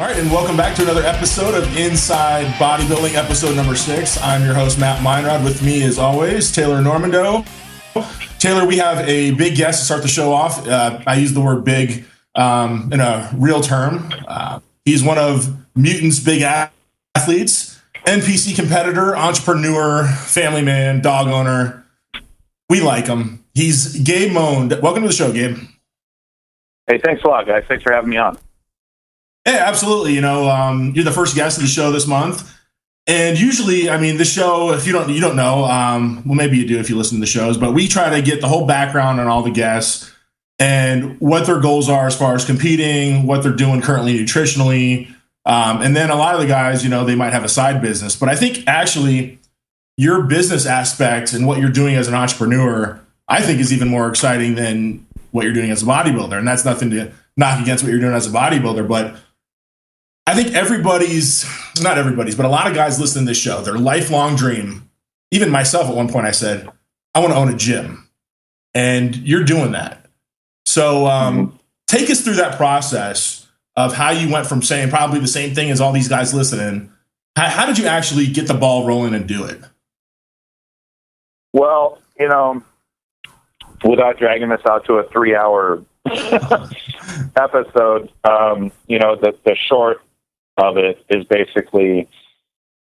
All right, and welcome back to another episode of Inside Bodybuilding, episode number 6. I'm your host, Matt Meinrod. With me, as always, Taylor Normando. Taylor, we have a big guest to start the show off. I use the word big in a real term. He's one of Mutant's big athletes, NPC competitor, entrepreneur, family man, dog owner. We like him. He's Gabe Moen. Welcome to the show, Gabe. Hey, thanks a lot, guys. Thanks for having me on. Yeah, absolutely. You know, you're the first guest of the show this month. And usually, I mean, the show, if you don't know, well, maybe you do if you listen to the shows, but we try to get the whole background on all the guests and what their goals are as far as competing, what they're doing currently nutritionally. And then a lot of the guys, you know, they might have a side business. But I think actually your business aspect and what you're doing as an entrepreneur, I think is even more exciting than what you're doing as a bodybuilder. And that's nothing to knock against what you're doing as a bodybuilder, but I think not everybody's, but a lot of guys listening to this show, their lifelong dream, even myself at one point, I said, I want to own a gym. And you're doing that. So take us through that process of how you went from saying probably the same thing as all these guys listening. How did you actually get the ball rolling and do it? Well, you know, without dragging this out to a 3-hour episode, you know, the short of it is basically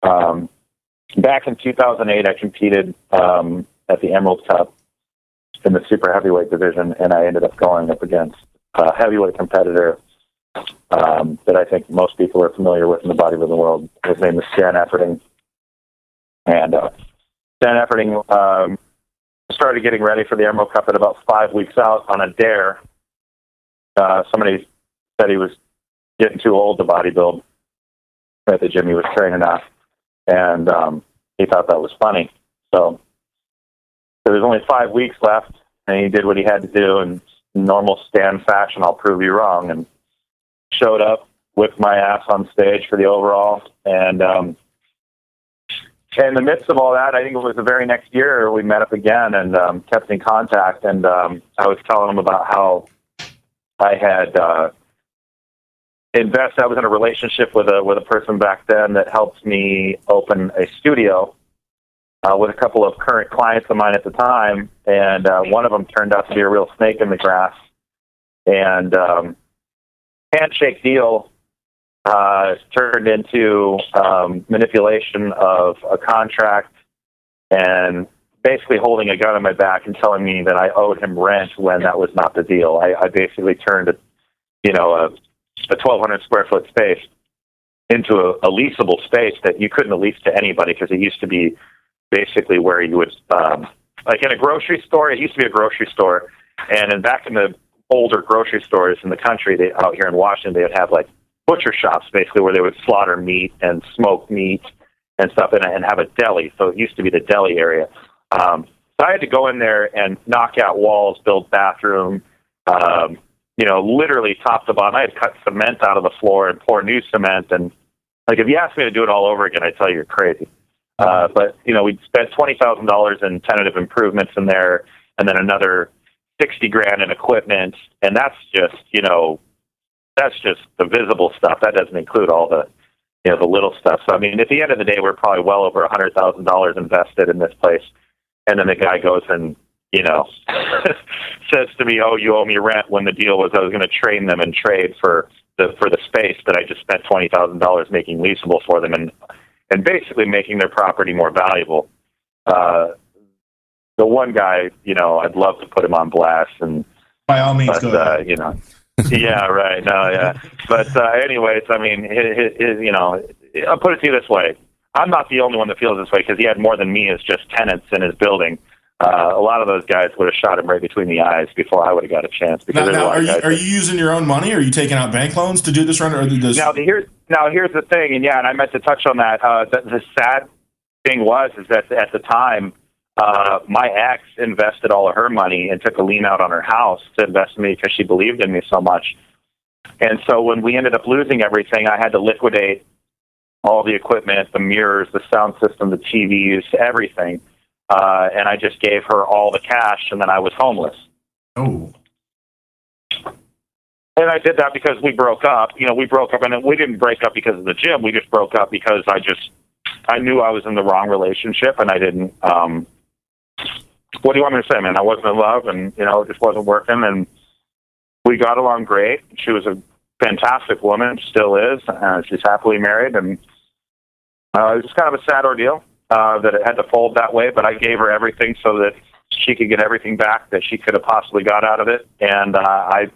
back in 2008, I competed at the Emerald Cup in the super heavyweight division, and I ended up going up against a heavyweight competitor that I think most people are familiar with in the bodybuilding world. His name is Stan Efferding. And Stan Efferding started getting ready for the Emerald Cup at about 5 weeks out on a dare. Somebody said he was getting too old to bodybuild at the gym he was training at, and he thought that was funny. So there was only 5 weeks left, and he did what he had to do in normal Stan fashion. I'll prove you wrong, and showed up, whipped my ass on stage for the overall, and in the midst of all that, I think it was the very next year we met up again and kept in contact, and I was telling him about how I had I was in a relationship with a person back then that helped me open a studio with a couple of current clients of mine at the time, and one of them turned out to be a real snake in the grass. And handshake deal turned into manipulation of a contract and basically holding a gun on my back and telling me that I owed him rent when that was not the deal. I basically turned a 1,200 square foot space into a leasable space that you couldn't lease to anybody, because it used to be basically where you would, like in a grocery store, it used to be a grocery store. And back in the older grocery stores in the country, out here in Washington, they would have like butcher shops basically where they would slaughter meat and smoke meat and stuff and have a deli. So it used to be the deli area. So I had to go in there and knock out walls, build bathroom, literally top to bottom. I had cut cement out of the floor and pour new cement. And like, if you asked me to do it all over again, I'd tell you you're crazy. But we'd spent $20,000 in tentative improvements in there, and then another $60,000 in equipment. And that's just the visible stuff. That doesn't include all the little stuff. So, I mean, at the end of the day, we're probably well over $100,000 invested in this place. And then the guy goes and, says to me, "Oh, you owe me rent," when the deal was I was going to train them and trade for the space that I just spent $20,000 making leasable for them, and basically making their property more valuable. The one guy, I'd love to put him on blast, and by all means, go ahead. Yeah, right. No, yeah. But anyways, I mean, I'll put it to you this way. I'm not the only one that feels this way, because he had more than me as just tenants in his building. A lot of those guys would have shot him right between the eyes before I would have got a chance. Because now are you using your own money? Or are you taking out bank loans to do this run? Or do this? Now here's the thing, and I meant to touch on that. The sad thing is that at the time, my ex invested all of her money and took a lien out on her house to invest in me because she believed in me so much. And so when we ended up losing everything, I had to liquidate all the equipment, the mirrors, the sound system, the TVs, everything. And I just gave her all the cash, and then I was homeless. Oh. And I did that because we broke up. We broke up, and we didn't break up because of the gym. We just broke up because I knew I was in the wrong relationship, and I didn't. What do you want me to say, man? I wasn't in love, and it just wasn't working. And we got along great. She was a fantastic woman, still is. She's happily married, and it was just kind of a sad ordeal that it had to fold that way. But I gave her everything so that she could get everything back that she could have possibly got out of it. And I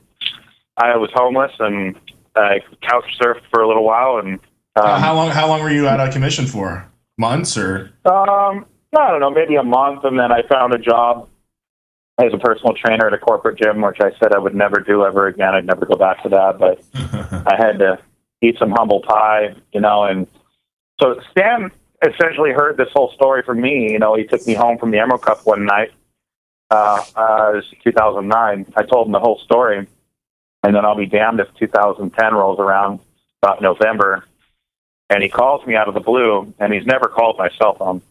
was homeless, and I couch surfed for a little while. And how long were you out of commission for? Months or? I don't know, maybe a month, and then I found a job as a personal trainer at a corporate gym, which I said I would never do ever again. I'd never go back to that, but I had to eat some humble pie, and so Stan essentially heard this whole story from me. He took me home from the Emerald Cup one night. It was 2009. I told him the whole story, and then I'll be damned if 2010 rolls around, about November, and he calls me out of the blue, and he's never called my cell phone.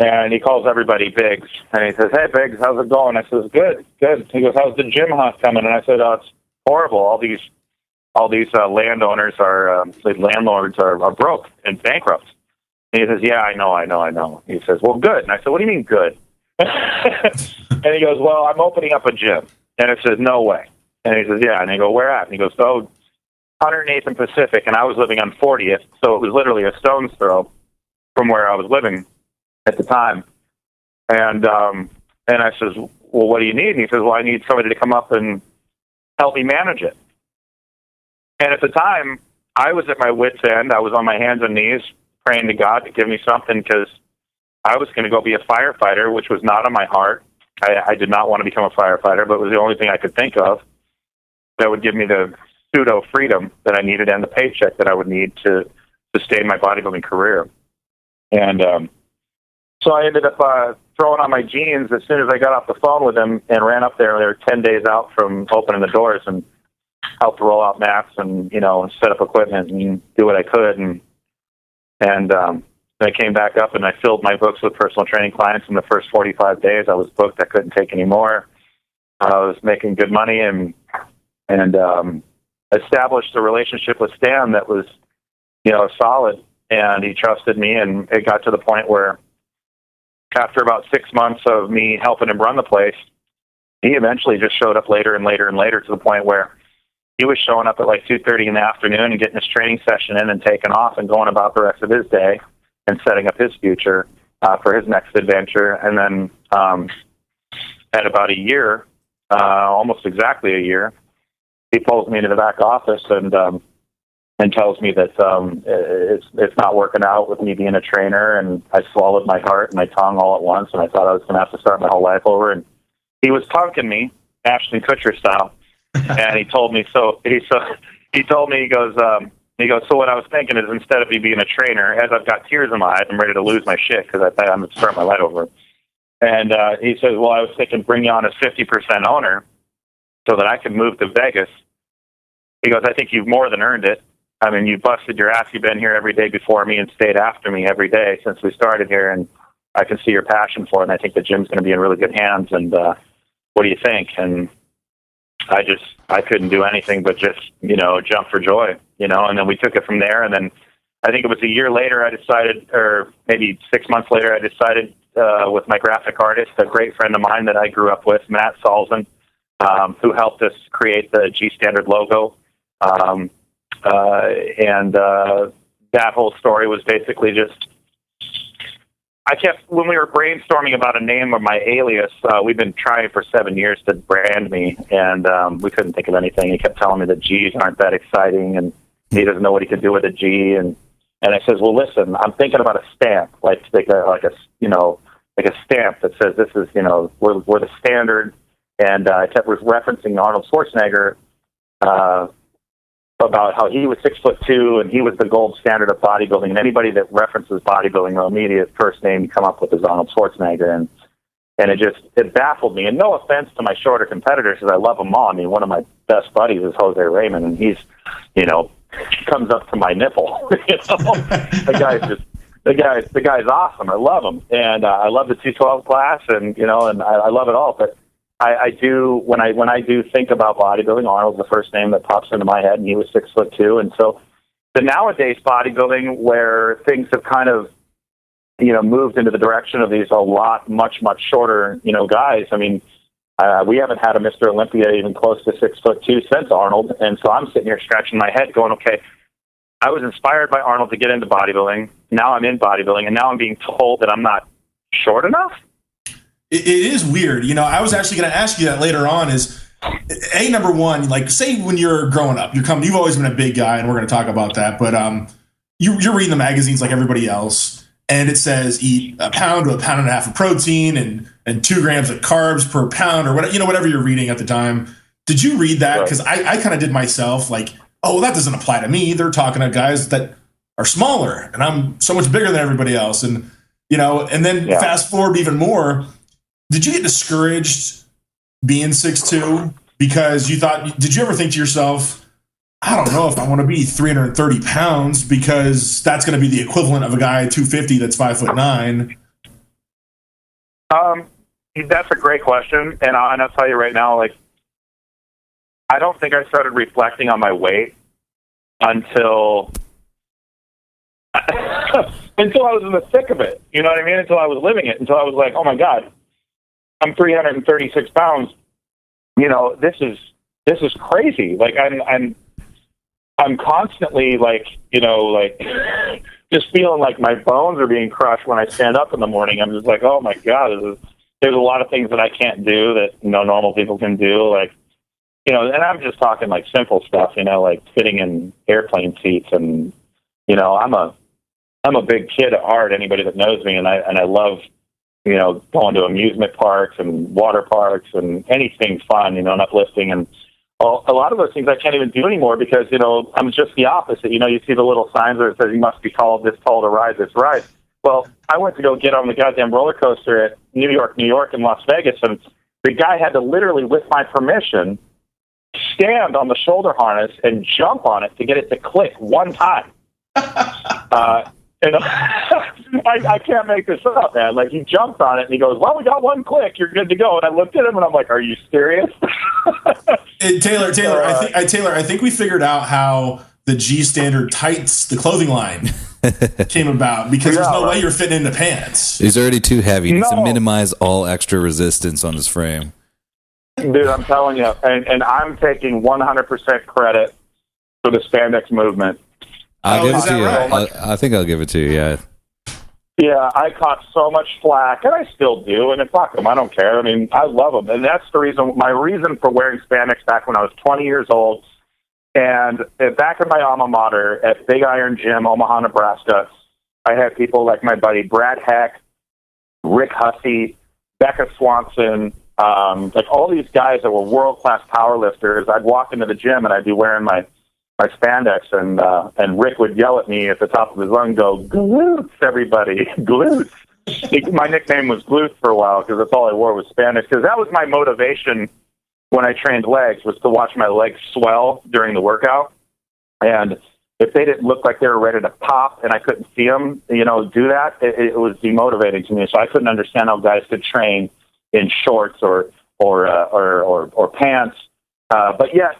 And he calls everybody Biggs. And he says, "Hey, Biggs, how's it going?" I says, Good. He goes, "How's the gym hunt coming?" And I said, "Oh, it's horrible. All these landlords are broke and bankrupt." And he says, "Yeah, I know. He says, "Well, good." And I said, "What do you mean good?" And he goes, "Well, I'm opening up a gym." And I says, "No way." And he says, "Yeah." And I go, "Where at?" And he goes, 108th and Pacific. And I was living on 40th. So it was literally a stone's throw from where I was living at the time. And I says, "Well, what do you need?" And he says, "Well, I need somebody to come up and help me manage it." And at the time, I was at my wit's end. I was on my hands and knees praying to God to give me something, because I was going to go be a firefighter, which was not on my heart. I did not want to become a firefighter, but it was the only thing I could think of that would give me the pseudo freedom that I needed and the paycheck that I would need to sustain my bodybuilding career. And so I ended up throwing on my jeans as soon as I got off the phone with him and ran up there. They were 10 days out from opening the doors, and helped roll out mats and, set up equipment and do what I could. And I came back up, and I filled my books with personal training clients. In the first 45 days, I was booked. I couldn't take any more. I was making good money and established a relationship with Stan that was, solid. And he trusted me, and it got to the point where after about 6 months of me helping him run the place, he eventually just showed up later and later and later, to the point where he was showing up at like 2:30 in the afternoon and getting his training session in and taking off and going about the rest of his day and setting up his future for his next adventure. And then at about a year, almost exactly a year, he pulls me into the back office and tells me that it's not working out with me being a trainer. And I swallowed my heart and my tongue all at once, and I thought I was going to have to start my whole life over. And he was punking me, Ashton Kutcher style. And he told me, he told me, he goes, "So what I was thinking is, instead of me being a trainer, as I've got tears in my eyes, I'm ready to lose my shit, because I think I'm going to start my life over." And he says, "Well, I was thinking bring you on as 50% owner so that I could move to Vegas." He goes, "I think you've more than earned it. I mean, you busted your ass. You've been here every day before me and stayed after me every day since we started here, and I can see your passion for it, and I think the gym's going to be in really good hands, and what do you think?" And I couldn't do anything but just, jump for joy, and then we took it from there. And then I think it was a year later, I decided, or maybe 6 months later, I decided with my graphic artist, a great friend of mine that I grew up with, Matt Salzman, who helped us create the G Standard logo. And that whole story was basically just, when we were brainstorming about a name of my alias, we've been trying for 7 years to brand me, and we couldn't think of anything. He kept telling me that G's aren't that exciting, and he doesn't know what he can do with a G. And I says, "Well, listen, I'm thinking about a stamp, like a stamp that says this is, we're the standard." And I kept referencing Arnold Schwarzenegger, about how he was 6'2" and he was the gold standard of bodybuilding. And anybody that references bodybuilding, the immediate first name you come up with is Arnold Schwarzenegger. And it baffled me. And no offense to my shorter competitors, because I love them all. I mean, one of my best buddies is Jose Raymond, and he's, comes up to my nipple. The guy's awesome. I love him, and I love the 212 class, and and I love it all. But I do when I do think about bodybuilding, Arnold's the first name that pops into my head, and he was 6'2", and so the nowadays bodybuilding where things have kind of moved into the direction of these much shorter guys. I mean, we haven't had a Mr. Olympia even close to 6'2" since Arnold, and so I'm sitting here scratching my head, going, okay, I was inspired by Arnold to get into bodybuilding. Now I'm in bodybuilding, and now I'm being told that I'm not short enough. It is weird. I was actually going to ask you that later on. Is number one, like, say when you're growing up, you've always been a big guy, and we're going to talk about that. But you're reading the magazines like everybody else, and it says eat a pound to a pound and a half of protein and 2 grams of carbs per pound, or whatever you're reading at the time. Did you read that? Because I kind of did myself. Like, oh, well, that doesn't apply to me. They're talking to guys that are smaller, and I'm so much bigger than everybody else. And and then fast forward even more. Did you get discouraged being 6'2" because did you ever think to yourself, I don't know if I want to be 330 pounds because that's going to be the equivalent of a guy 250 that's 5'9"? That's a great question. And I'll tell you right now, like, I don't think I started reflecting on my weight until I was in the thick of it. You know what I mean? Until I was living it. Until I was like, oh my God, I'm 336 pounds. This is crazy. Like I'm constantly like just feeling like my bones are being crushed when I stand up in the morning. I'm just like, oh my God, there's a lot of things that I can't do that normal people can do. Like, and I'm just talking like simple stuff, like sitting in airplane seats, and I'm a big kid at heart. Anybody that knows me, and I love going to amusement parks and water parks and anything fun, and uplifting. And a lot of those things I can't even do anymore because, I'm just the opposite. You see the little signs where it says you must be tall to ride this ride. Well, I went to go get on the goddamn roller coaster at New York, and Las Vegas, and the guy had to literally, with my permission, stand on the shoulder harness and jump on it to get it to click one time. I can't make this up, man. Like, he jumped on it and he goes, well, we got one click, you're good to go. And I looked at him and I'm like, are you serious? Taylor, I think we figured out how the G Standard tights, the clothing line, came about, because there's no way you're fitting into pants. He's already too heavy. He needs to minimize all extra resistance on his frame. Dude, I'm telling you, and I'm taking 100% credit for the spandex movement. I'll give it to you. Right? I think I'll give it to you, yeah. Yeah, I caught so much flack, and I still do, and fuck them, I don't care. I mean, I love them, and that's my reason for wearing spandex back when I was 20 years old, and back in my alma mater at Big Iron Gym, Omaha, Nebraska, I had people like my buddy Brad Heck, Rick Hussey, Becca Swanson, like all these guys that were world-class powerlifters. I'd walk into the gym, and I'd be wearing my spandex, and Rick would yell at me at the top of his lungs, go, glutes, everybody, glutes. My nickname was Glutes for a while because that's all I wore was spandex, because that was my motivation when I trained legs, was to watch my legs swell during the workout. And if they didn't look like they were ready to pop and I couldn't see them, do that, it was demotivating to me. So I couldn't understand how guys could train in shorts or pants, but yet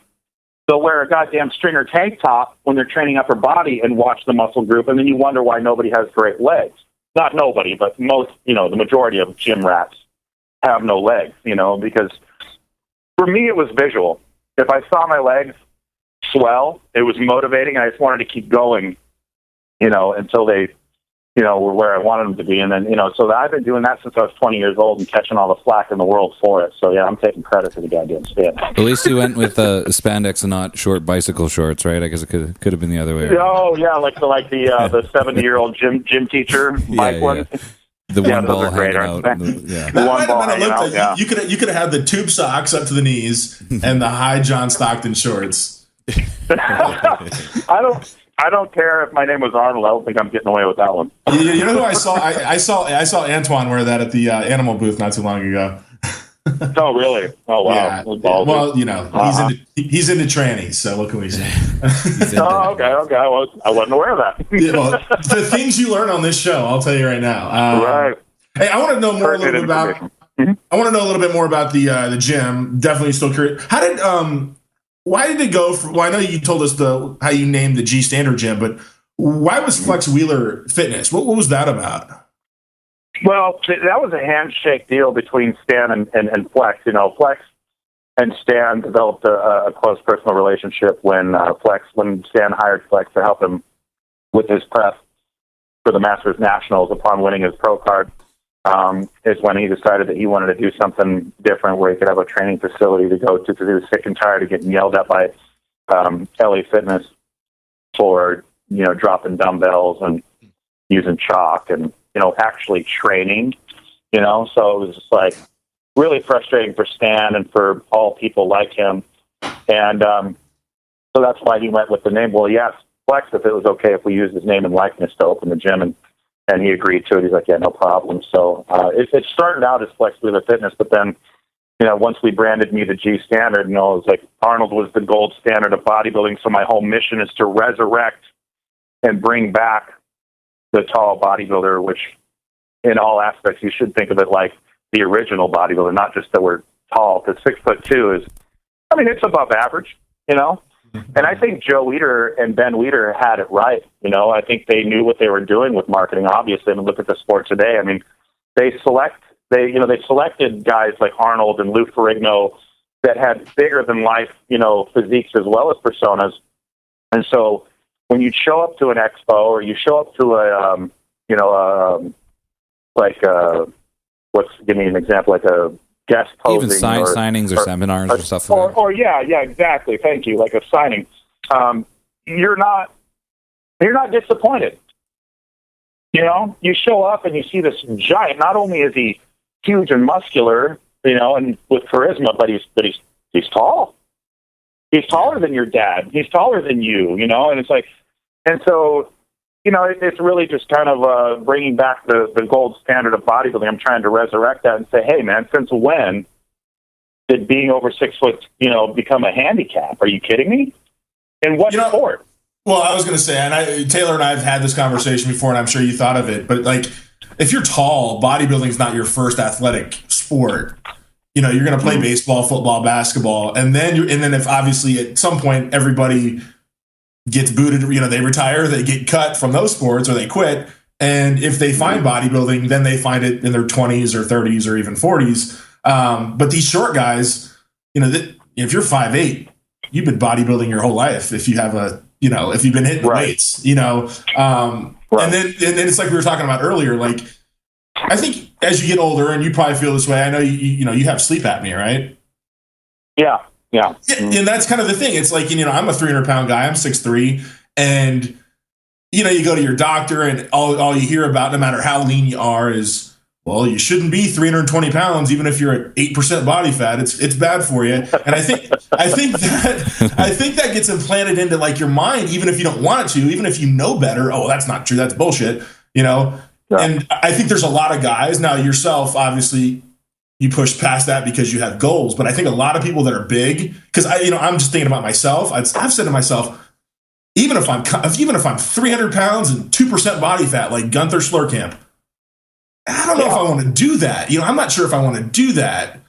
they'll wear a goddamn stringer tank top when they're training upper body and watch the muscle group, and then you wonder why nobody has great legs. Not nobody, but most, the majority of gym rats have no legs, because for me it was visual. If I saw my legs swell, it was motivating. I just wanted to keep going, until they, were where I wanted them to be. And then, so I've been doing that since I was 20 years old and catching all the flack in the world for it. So, yeah, I'm taking credit for the goddamn stand. At least you went with spandex and not short bicycle shorts, right? I guess it could have been the other way. Oh, yeah, like the 70-year-old gym teacher, Mike one. The one ball hanging out. You could have had the tube socks up to the knees and the high John Stockton shorts. I don't care if my name was Arnold. I don't think I'm getting away with that one. You know who I saw? I saw Antoine wear that at the animal booth not too long ago. Oh, really? Oh, wow. Yeah. Well, he's into trannies, so what can we say? Oh, okay. Well, I wasn't aware of that. Yeah, well, the things you learn on this show, I'll tell you right now. Right. Hey, I want to know more a little bit about I want to know a little bit more about the gym. Definitely still curious. How did why did it go from, well, I know you told us how you named the G Standard Gym, but why was Flex Wheeler Fitness? What was that about? Well, that was a handshake deal between Stan and Flex. You know, Flex and Stan developed a close personal relationship when Stan hired Flex to help him with his prep for the Masters Nationals upon winning his pro card. Is when he decided that he wanted to do something different where he could have a training facility to go to. He was sick and tired of getting yelled at by LA Fitness for, you know, dropping dumbbells and using chalk and, you know, actually training, you know. So it was just like really frustrating for Stan and for all people like him. And so that's why he went with the name. Well, he asked Flex if it was okay if we used his name and likeness to open the gym, and he agreed to it. He's like, yeah, no problem. So it started out as Flex Wheeler Fitness, but then, you know, once we branded me the G Standard, you know, it was like Arnold was the gold standard of bodybuilding. So my whole mission is to resurrect and bring back the tall bodybuilder, which in all aspects, you should think of it like the original bodybuilder, not just that we're tall, because 6'2" is, I mean, it's above average, you know? And I think Joe Weider and Ben Weider had it right. You know, I think they knew what they were doing with marketing. Obviously, I mean, look at the sport today. I mean, they selected guys like Arnold and Lou Ferrigno that had bigger than life, you know, physiques as well as personas. And so when you show up to an expo or you show up to give me an example, like a guest posing, even signings or seminars or stuff like that. Or yeah, exactly. Thank you. Like a signing, you're not disappointed. You know, you show up and you see this giant. Not only is he huge and muscular, you know, and with charisma, but he's tall. He's taller than your dad. He's taller than you. You know, and it's like, and so, you know, it's really just kind of bringing back the gold standard of bodybuilding. I'm trying to resurrect that and say, hey, man, since when did being over 6 foot, you know, become a handicap? Are you kidding me? In what sport? Well, I was going to say, and Taylor and I have had this conversation before, and I'm sure you thought of it, but like, if you're tall, bodybuilding is not your first athletic sport. You know, you're going to play baseball, football, basketball, and then if obviously at some point everybody gets booted, you know, they retire, they get cut from those sports or they quit. And if they find bodybuilding, then they find it in their 20s or 30s or even 40s. But these short guys, you know, if you're 5'8", you've been bodybuilding your whole life. If you have if you've been hitting the weights, you know, and then it's like we were talking about earlier, like, I think as you get older, and you probably feel this way, I know you have sleep apnea, right? Yeah. Yeah. And that's kind of the thing. It's like, you know, I'm a 300-pound guy. I'm 6'3", and, you know, you go to your doctor and all you hear about, no matter how lean you are, is, well, you shouldn't be 320 pounds, even if you're at 8% body fat. It's bad for you. And I think that gets implanted into like your mind, even if you don't want it to, even if you know better. Oh, that's not true. That's bullshit. You know? Yeah. And I think there's a lot of guys, now yourself, obviously, you push past that because you have goals. But I think a lot of people that are big, because I'm just thinking about myself. I've said to myself, even if I'm 300 pounds and 2% body fat, like Gunther Schlurkamp, I don't know if I want to do that. You know, I'm not sure if I want to do that.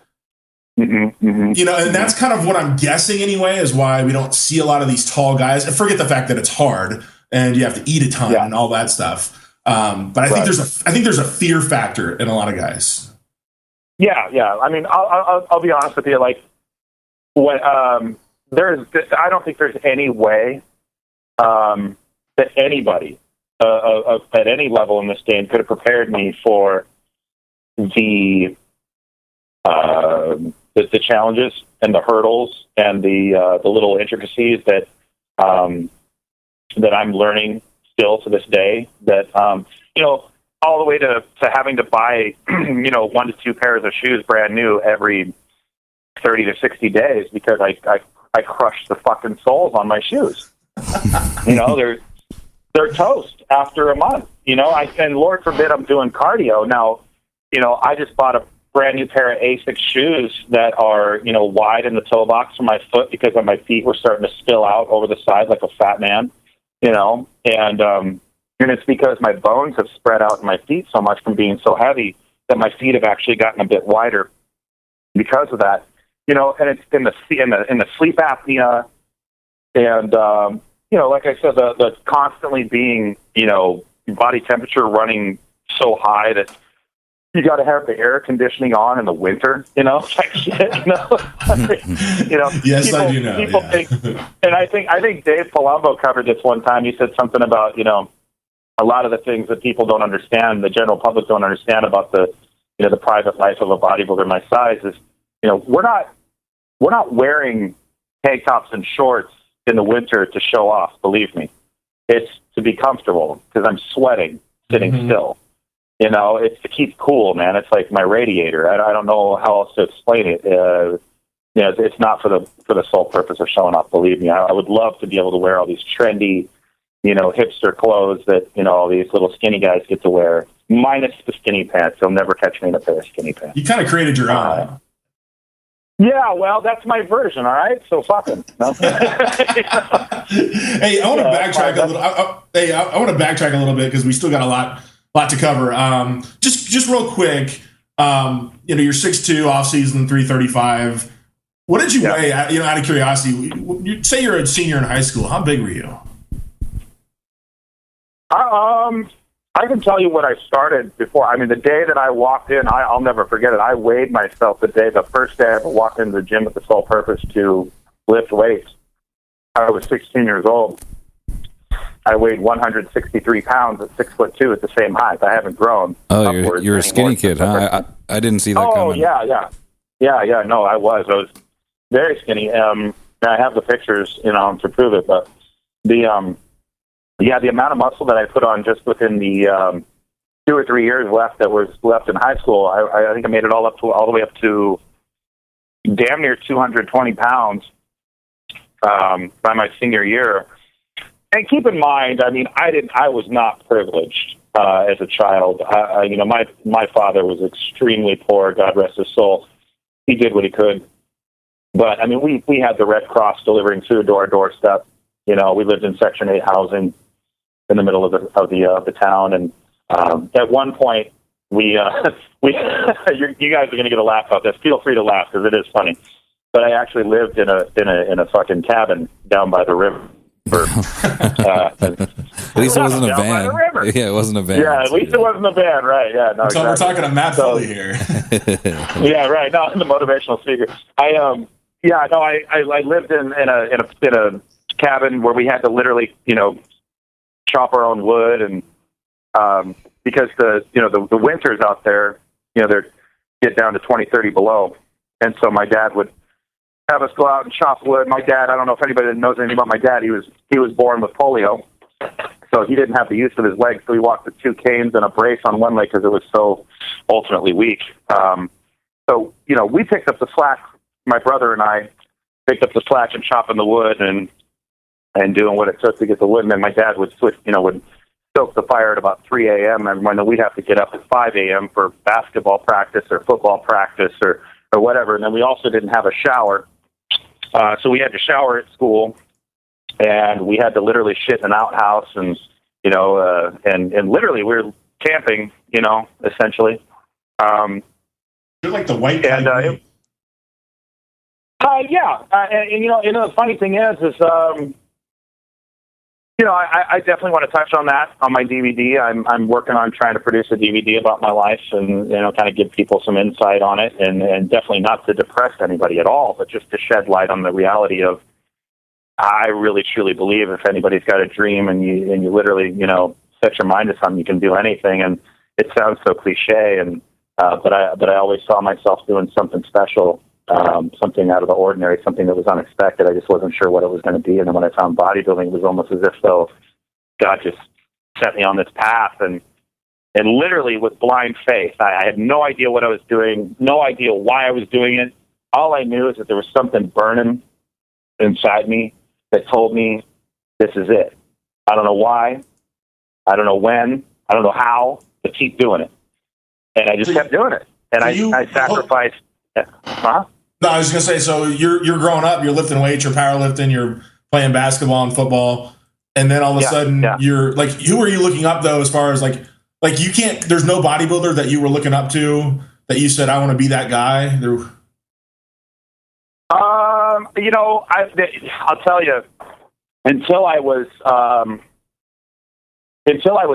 You know, and that's kind of what I'm guessing anyway, is why we don't see a lot of these tall guys. And forget the fact that it's hard and you have to eat a ton and all that stuff. But I think there's a fear factor in a lot of guys. Yeah. I mean, I'll be honest with you. Like, when I don't think there's any way that anybody at any level in this game could have prepared me for the challenges and the hurdles and the little intricacies that I'm learning still to this day. That you know, all the way to having to buy, you know, 1 to 2 pairs of shoes brand new every 30 to 60 days because I crushed the fucking soles on my shoes. You know, they're toast after a month. You know, and Lord forbid I'm doing cardio. Now, you know, I just bought a brand new pair of ASICS shoes that are, you know, wide in the toe box for my foot because my feet were starting to spill out over the side like a fat man, you know, and it's because my bones have spread out in my feet so much from being so heavy that my feet have actually gotten a bit wider because of that. You know, and it's in the sleep apnea, and you know, like I said, the constantly being, you know, body temperature running so high that you got to have the air conditioning on in the winter, you know, type shit, you know. You know, yes, people, I do know. People think, and I think Dave Palumbo covered this one time. He said something about, you know, a lot of the things that people don't understand, the general public don't understand about the, you know, the private life of a bodybuilder my size is, you know, we're not wearing tank tops and shorts in the winter to show off. Believe me, it's to be comfortable because I'm sweating sitting still. You know, it's to keep cool, man. It's like my radiator. I don't know how else to explain it. You know, it's not for the sole purpose of showing off. Believe me, I would love to be able to wear all these trendy, you know, hipster clothes that, you know, all these little skinny guys get to wear, minus the skinny pants. You'll never catch me in a pair of skinny pants. You kind of created your own. Yeah, well, that's my version, all right? So fuck him. No? Hey, I want to backtrack a little. I want to backtrack a little bit because we still got a lot to cover. Just real quick. You know, you're 6'2", off season 335. What did you weigh? You know, out of curiosity, you say you're a senior in high school. How big were you? I can tell you what I started before. I mean, the day that I walked in, I'll never forget it. I weighed myself the first day I ever walked into the gym with the sole purpose to lift weights. I was 16 years old. I weighed 163 pounds at 6'2" at the same height. I haven't grown. Oh, you're a skinny kid, huh? I didn't see that coming. Oh, yeah. No, I was very skinny. I have the pictures, you know, to prove it. But the amount of muscle that I put on just within the 2 or 3 years that was left in high school, I think I made it all the way up to damn near 220 pounds by my senior year. And keep in mind, I mean, I was not privileged as a child. You know, my father was extremely poor. God rest his soul. He did what he could, but I mean, we had the Red Cross delivering food to our doorstep. You know, we lived in Section 8 housing in the middle of the town, and at one point we you guys are going to get a laugh about this. Feel free to laugh because it is funny. But I actually lived in a fucking cabin down by the river. At least it wasn't a van. Yeah, it wasned a van. Yeah, at least it wasn't a van, right? Yeah, no. So exactly. We're talking to Matt Foley here. Yeah, right. No, the motivational speaker. I lived in a cabin where we had to literally, you know, chop our own wood, and because the winters out there, you know, they get down to 20, 30 below, and so my dad would have us go out and chop wood. My dad, I don't know if anybody knows anything about my dad. He was born with polio, so he didn't have the use of his legs. So he walked with 2 canes and a brace on one leg because it was so ultimately weak. So you know, we picked up the slack. My brother and I picked up the slack and chopping the wood and doing what it took to get the wood. And then my dad would stoke the fire at about 3 a.m. and when we'd have to get up at 5 a.m. for basketball practice or football practice or whatever. And then we also didn't have a shower. So we had to shower at school, and we had to literally shit in an outhouse, and you know, and literally we were camping, you know, essentially. You're like the white guy. And and you know, the funny thing is, you know, I definitely want to touch on that on my DVD. I'm working on trying to produce a DVD about my life and, you know, kind of give people some insight on it, and definitely not to depress anybody at all, but just to shed light on the reality of, I really truly believe if anybody's got a dream and you literally, you know, set your mind to something, you can do anything. And it sounds so cliche, and but I always saw myself doing something special. Something out of the ordinary, something that was unexpected. I just wasn't sure what it was going to be. And then when I found bodybuilding, it was almost as if though God just set me on this path, and literally with blind faith. I had no idea what I was doing, no idea why I was doing it. All I knew is that there was something burning inside me that told me this is it. I don't know why, I don't know when, I don't know how, but keep doing it. And I just kept doing it. And I sacrificed. Huh? No, I was gonna say. So you're growing up. You're lifting weights. You're powerlifting. You're playing basketball and football, and then all of a sudden you're like, who are you looking up though? As far as like, Like you can't. There's no bodybuilder that you were looking up to that you said I want to be that guy. I'll tell you, until I was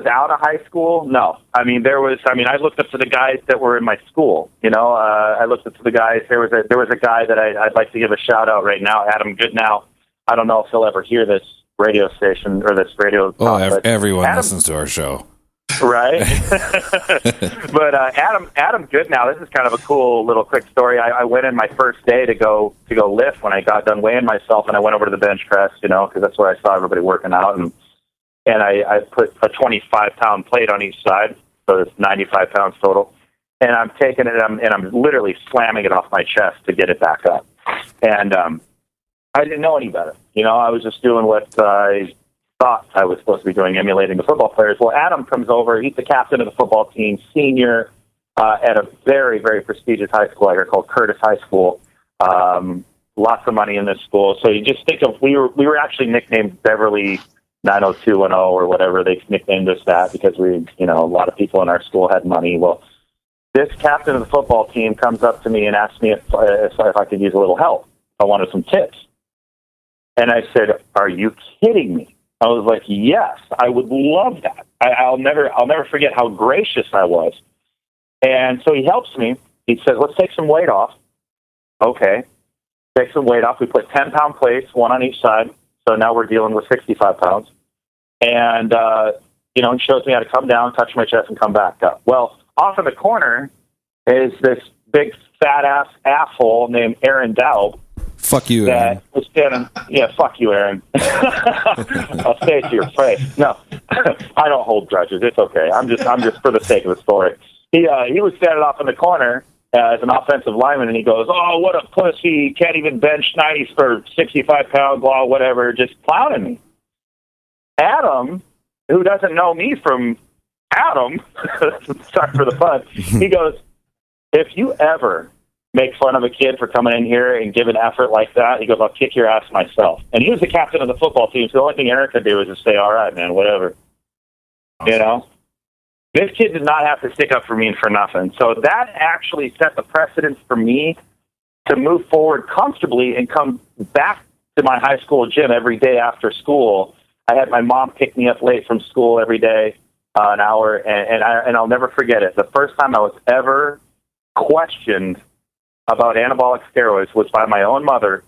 out of high school, no. I looked up to the guys that were in my school. I looked up to the guys. There was a guy that I'd like to give a shout out right now, Adam Goodnow. I don't know if he'll ever hear this radio station or this radio. Everyone listens to our show. Right. But Adam Goodnow, this is kind of a cool little quick story. I went in my first day to go lift when I got done weighing myself, and I went over to the bench press, because that's where I saw everybody working out, and I put a 25-pound plate on each side, so it's 95 pounds total, and I'm taking it and I'm literally slamming it off my chest to get it back up, and I didn't know any better. I was just doing what I thought I was supposed to be doing, emulating the football players. Well, Adam comes over. He's the captain of the football team, senior at a very, very prestigious high school here called Curtis High School. Lots of money in this school. So you just think of, we were actually nicknamed Beverly 90210 or whatever they nicknamed us that because a lot of people in our school had money. Well, this captain of the football team comes up to me and asks me if I could use a little help. I wanted some tips. And I said, "Are you kidding me?" I was like, "Yes, I would love that." I'll never forget how gracious I was. And so he helps me. He says, "Let's take some weight off." Okay. Take some weight off. We put 10-pound plates, one on each side. So now we're dealing with 65 pounds. And, he shows me how to come down, touch my chest, and come back up. Well, off in the corner is this big fat-ass asshole named Aaron Daub. Fuck you, Aaron. Was standing, fuck you, Aaron. I'll say it to your face. No, I don't hold grudges. It's okay. I'm just for the sake of the story. He was standing off in the corner as an offensive lineman, and he goes, "Oh, what a pussy! Can't even bench 90 or 65 pounds, blah, whatever." Just clowning me. Adam, who doesn't know me from Adam, sorry for the pun. He goes, "If you ever make fun of a kid for coming in here and give an effort like that," he goes, "I'll kick your ass myself." And he was the captain of the football team, so the only thing Aaron could do was just say, "All right, man, whatever." This kid did not have to stick up for me for nothing. So that actually set the precedence for me to move forward comfortably and come back to my high school gym every day after school. I had my mom pick me up late from school every day, an hour, and I'll never forget it. The first time I was ever questioned about anabolic steroids was by my own mother.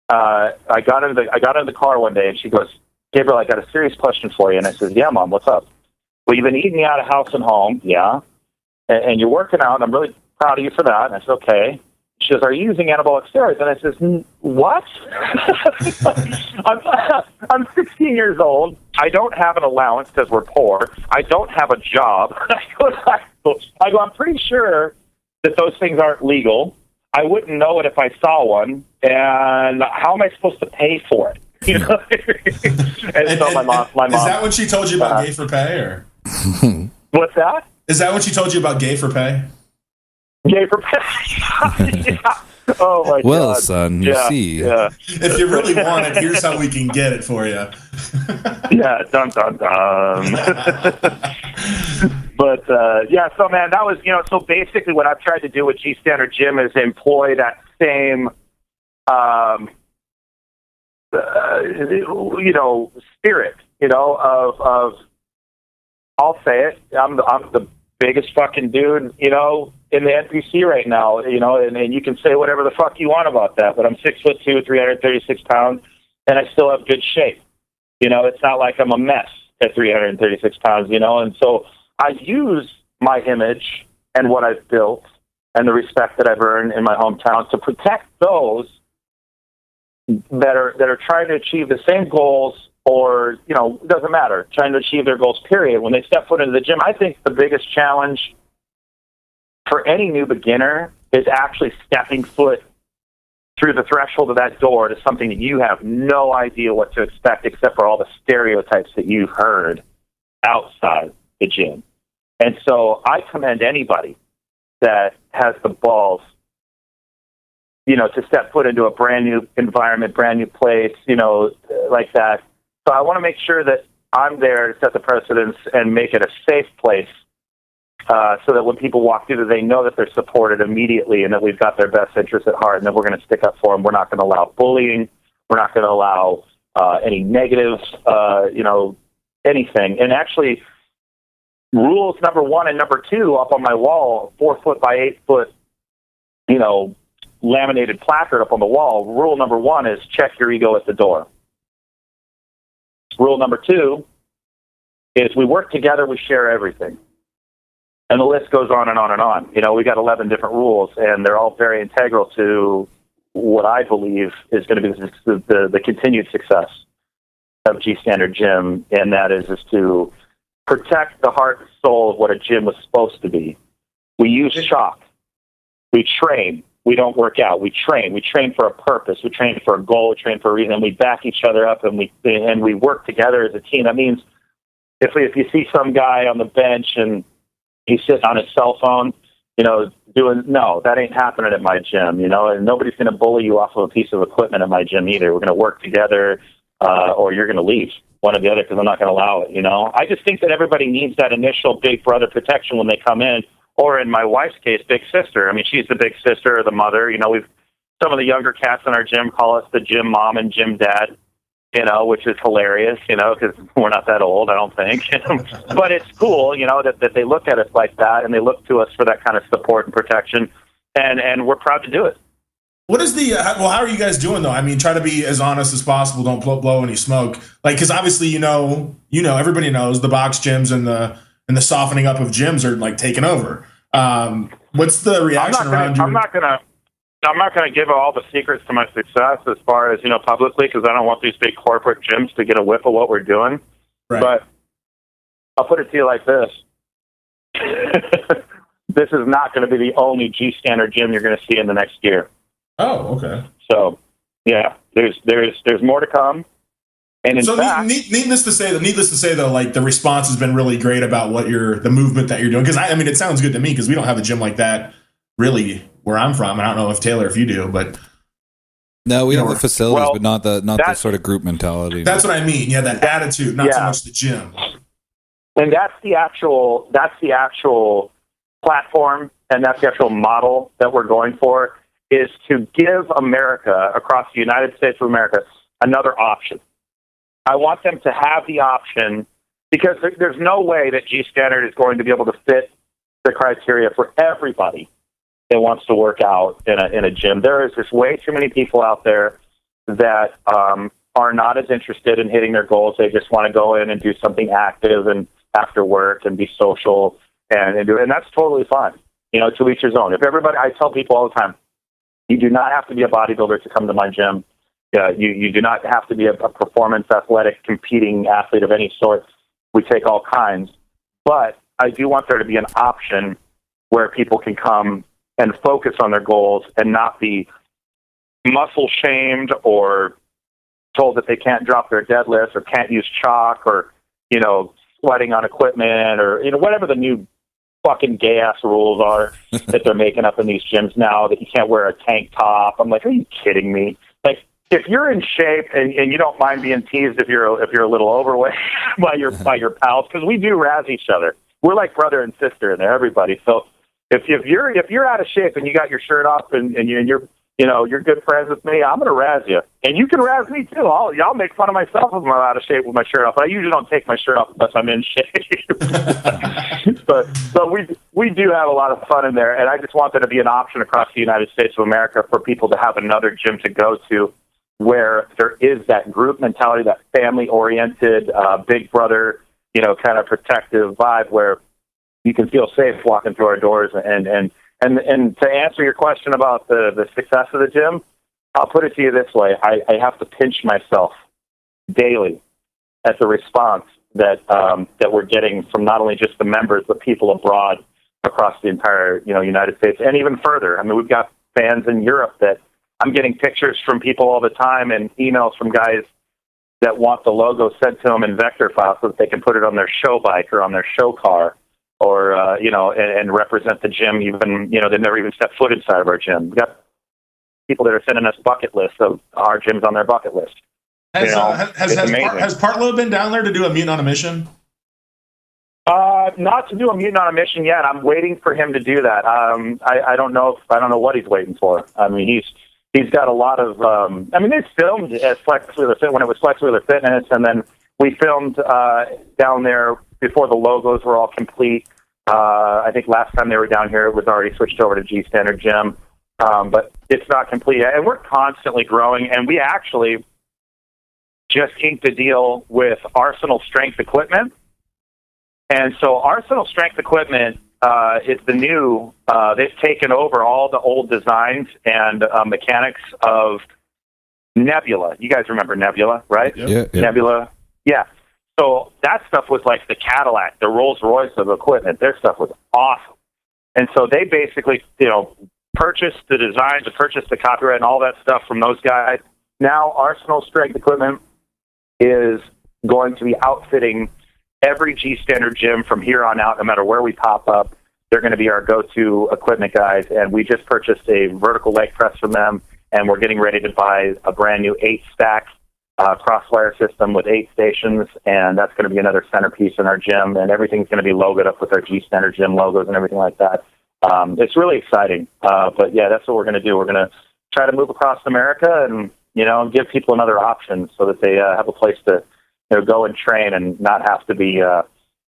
I got into the car one day, and she goes, "Gabriel, I got a serious question for you." And I said, "Yeah, Mom, what's up?" "Well, you've been eating me out of house and home, yeah, and you're working out, and I'm really proud of you for that." And I said, "Okay." She goes, "Are you using anabolic steroids?" And I says, "What?" I'm 16 years old. I don't have an allowance because we're poor. I don't have a job. I go, "I'm pretty sure that those things aren't legal. I wouldn't know it if I saw one. And how am I supposed to pay for it?" And so my mom. Is that what she told you about Gay for Pay, or what's that? Is that what she told you about Gay for Pay? Gay for Pay. Yeah. Oh my God. Well, son, you see. Yeah. If you really want it, here's how we can get it for you. Yeah, dun dun dun. But so man, that was so basically what I've tried to do with G Standard Gym is employ that same spirit, of I'll say it. I'm the biggest fucking dude, in the NPC right now, and you can say whatever the fuck you want about that, but I'm 6'2", 336 pounds, and I still have good shape. It's not like I'm a mess at 336 pounds, and so I use my image and what I've built and the respect that I've earned in my hometown to protect those that are trying to achieve the same goals, or it doesn't matter, trying to achieve their goals, period. When they step foot into the gym, I think the biggest challenge for any new beginner is actually stepping foot through the threshold of that door to something that you have no idea what to expect, except for all the stereotypes that you've heard outside the gym. And so I commend anybody that has the balls, to step foot into a brand new environment, brand new place, like that. So I want to make sure that I'm there to set the precedence and make it a safe place, so that when people walk through, they know that they're supported immediately and that we've got their best interests at heart and that we're going to stick up for them. We're not going to allow bullying. We're not going to allow any negatives, anything. And actually, rules number 1 and number 2 up on my wall, 4 foot by 8 foot, laminated placard up on the wall. Rule number 1 is check your ego at the door. Rule number 2 is we work together, we share everything. And the list goes on and on and on. We got 11 different rules, and they're all very integral to what I believe is going to be the continued success of G Standard Gym, and that is to protect the heart and soul of what a gym was supposed to be. We use chalk. We train. We don't work out. We train. We train for a purpose. We train for a goal. We train for a reason. And we back each other up, and we work together as a team. That means if you see some guy on the bench and he's sitting on his cell phone, that ain't happening at my gym, and nobody's going to bully you off of a piece of equipment at my gym either. We're going to work together, or you're going to leave, one or the other, because I'm not going to allow it, I just think that everybody needs that initial big brother protection when they come in, or in my wife's case, big sister. I mean, she's the big sister or the mother. Some of the younger cats in our gym call us the gym mom and gym dad, which is hilarious, because we're not that old, I don't think. But it's cool, that they look at us like that, and they look to us for that kind of support and protection, and we're proud to do it. What is how are you guys doing, though? I mean, try to be as honest as possible. Don't blow any smoke. Because obviously, everybody knows the box gyms and the softening up of gyms are, taking over. What's the reaction around you? I'm not going to give all the secrets to my success as far as, publicly, because I don't want these big corporate gyms to get a whiff of what we're doing. Right. But I'll put it to you like this. This is not going to be the only G Standard gym you're going to see in the next year. Oh, okay. So, yeah, there's more to come. And in fact, needless to say, though, the response has been really great about the movement that you're doing. Because I mean, it sounds good to me, because we don't have a gym like that really where I'm from. I don't know if you do, but no, we have the facilities, but not the sort of group mentality. That's what I mean. Yeah, that attitude, not so much the gym. And that's the actual platform, and that's the actual model that we're going for, is to give America, across the United States of America, another option. I want them to have the option, because there's no way that G Standard is going to be able to fit the criteria for everybody that wants to work out in a gym. There is just way too many people out there that are not as interested in hitting their goals. They just want to go in and do something active and after work and be social and do it. And that's totally fine. To each his own. I tell people all the time, you do not have to be a bodybuilder to come to my gym. You do not have to be a performance athletic competing athlete of any sort. We take all kinds. But I do want there to be an option where people can come and focus on their goals and not be muscle shamed or told that they can't drop their deadlifts or can't use chalk or, sweating on equipment or, whatever the new fucking gay ass rules are that they're making up in these gyms now, that you can't wear a tank top. I'm like, are you kidding me? If you're in shape and you don't mind being teased if you're a little overweight by your pals, because we do razz each other. We're like brother and sister in there, everybody. So if you're out of shape and you got your shirt off and you're good friends with me, I'm gonna razz you, and you can razz me too. Y'all make fun of myself if I'm out of shape with my shirt off. But I usually don't take my shirt off unless I'm in shape. but we do have a lot of fun in there, and I just want there to be an option across the United States of America for people to have another gym to go to, where there is that group mentality, that family-oriented, big brother, kind of protective vibe, where you can feel safe walking through our doors. And to answer your question about the success of the gym, I'll put it to you this way: I have to pinch myself daily at the response that we're getting from not only just the members, but people abroad across the entire United States and even further. I mean, we've got fans in Europe that I'm getting pictures from people all the time and emails from guys that want the logo sent to them in vector files so that they can put it on their show bike or on their show car, or and represent the gym. Even they've never even stepped foot inside of our gym. We've got people that are sending us bucket lists of our gyms on their bucket list. Has amazing. has Partlow been down there to do a Mutant on a Mission? Not to do a Mutant on a Mission yet. I'm waiting for him to do that. I don't know what he's waiting for. I mean, he's got a lot of. I mean, they filmed at Flex Wheeler Fit when it was Flex Wheeler Fitness, and then we filmed down there before the logos were all complete. I think last time they were down here, it was already switched over to G Standard Gym, but it's not complete yet. And we're constantly growing, and we actually just inked a deal with Arsenal Strength Equipment. And so Arsenal Strength Equipment is the new, they've taken over all the old designs and mechanics of Nebula. You guys remember Nebula, right? Yeah. Nebula. Yeah. So that stuff was like the Cadillac, the Rolls-Royce of equipment. Their stuff was awesome. And so they basically, purchased the designs, purchased the copyright and all that stuff from those guys. Now Arsenal Strength Equipment is going to be outfitting every G Standard gym from here on out, no matter where we pop up. They're going to be our go-to equipment guys, and we just purchased a vertical leg press from them, and we're getting ready to buy a brand new 8-stack crosswire system with 8 stations, and that's going to be another centerpiece in our gym, and everything's going to be logoed up with our G Standard gym logos and everything like that. It's really exciting, but yeah, that's what we're going to do. We're going to try to move across America and, give people another option so that they have a place to go and train and not have to be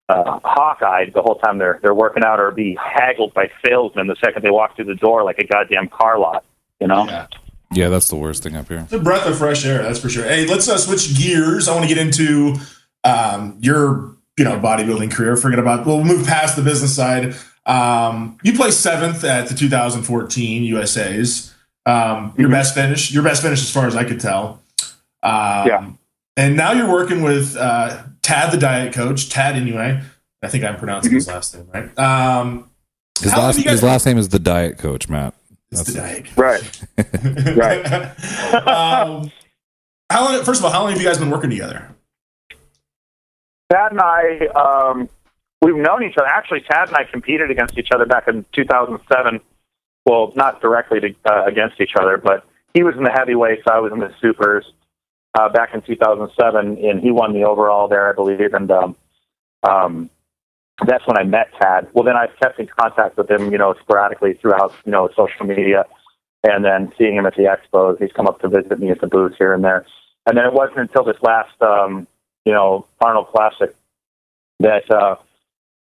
hawk-eyed the whole time they're working out or be haggled by salesmen the second they walk through the door like a goddamn car lot, Yeah, that's the worst thing up here. It's a breath of fresh air, that's for sure. Hey, let's switch gears. I want to get into your bodybuilding career. We'll move past the business side. You placed 7th at the 2014 USA's. Your best finish as far as I could tell. Yeah. And now you're working with Tad, the diet coach, Tad Inoue. I think I'm pronouncing his last name right. His last name is the diet coach, Matt. It's the diet coach. Right. Right. First of all, how long have you guys been working together? Tad and I, we've known each other. Actually, Tad and I competed against each other back in 2007. Well, not directly against each other, but he was in the heavyweights, I was in the supers back in 2007, and he won the overall there, I believe. And that's when I met Tad. Well, then I've kept in contact with him, sporadically throughout, social media, and then seeing him at the expos. He's come up to visit me at the booth here and there. And then it wasn't until this last, Arnold Classic that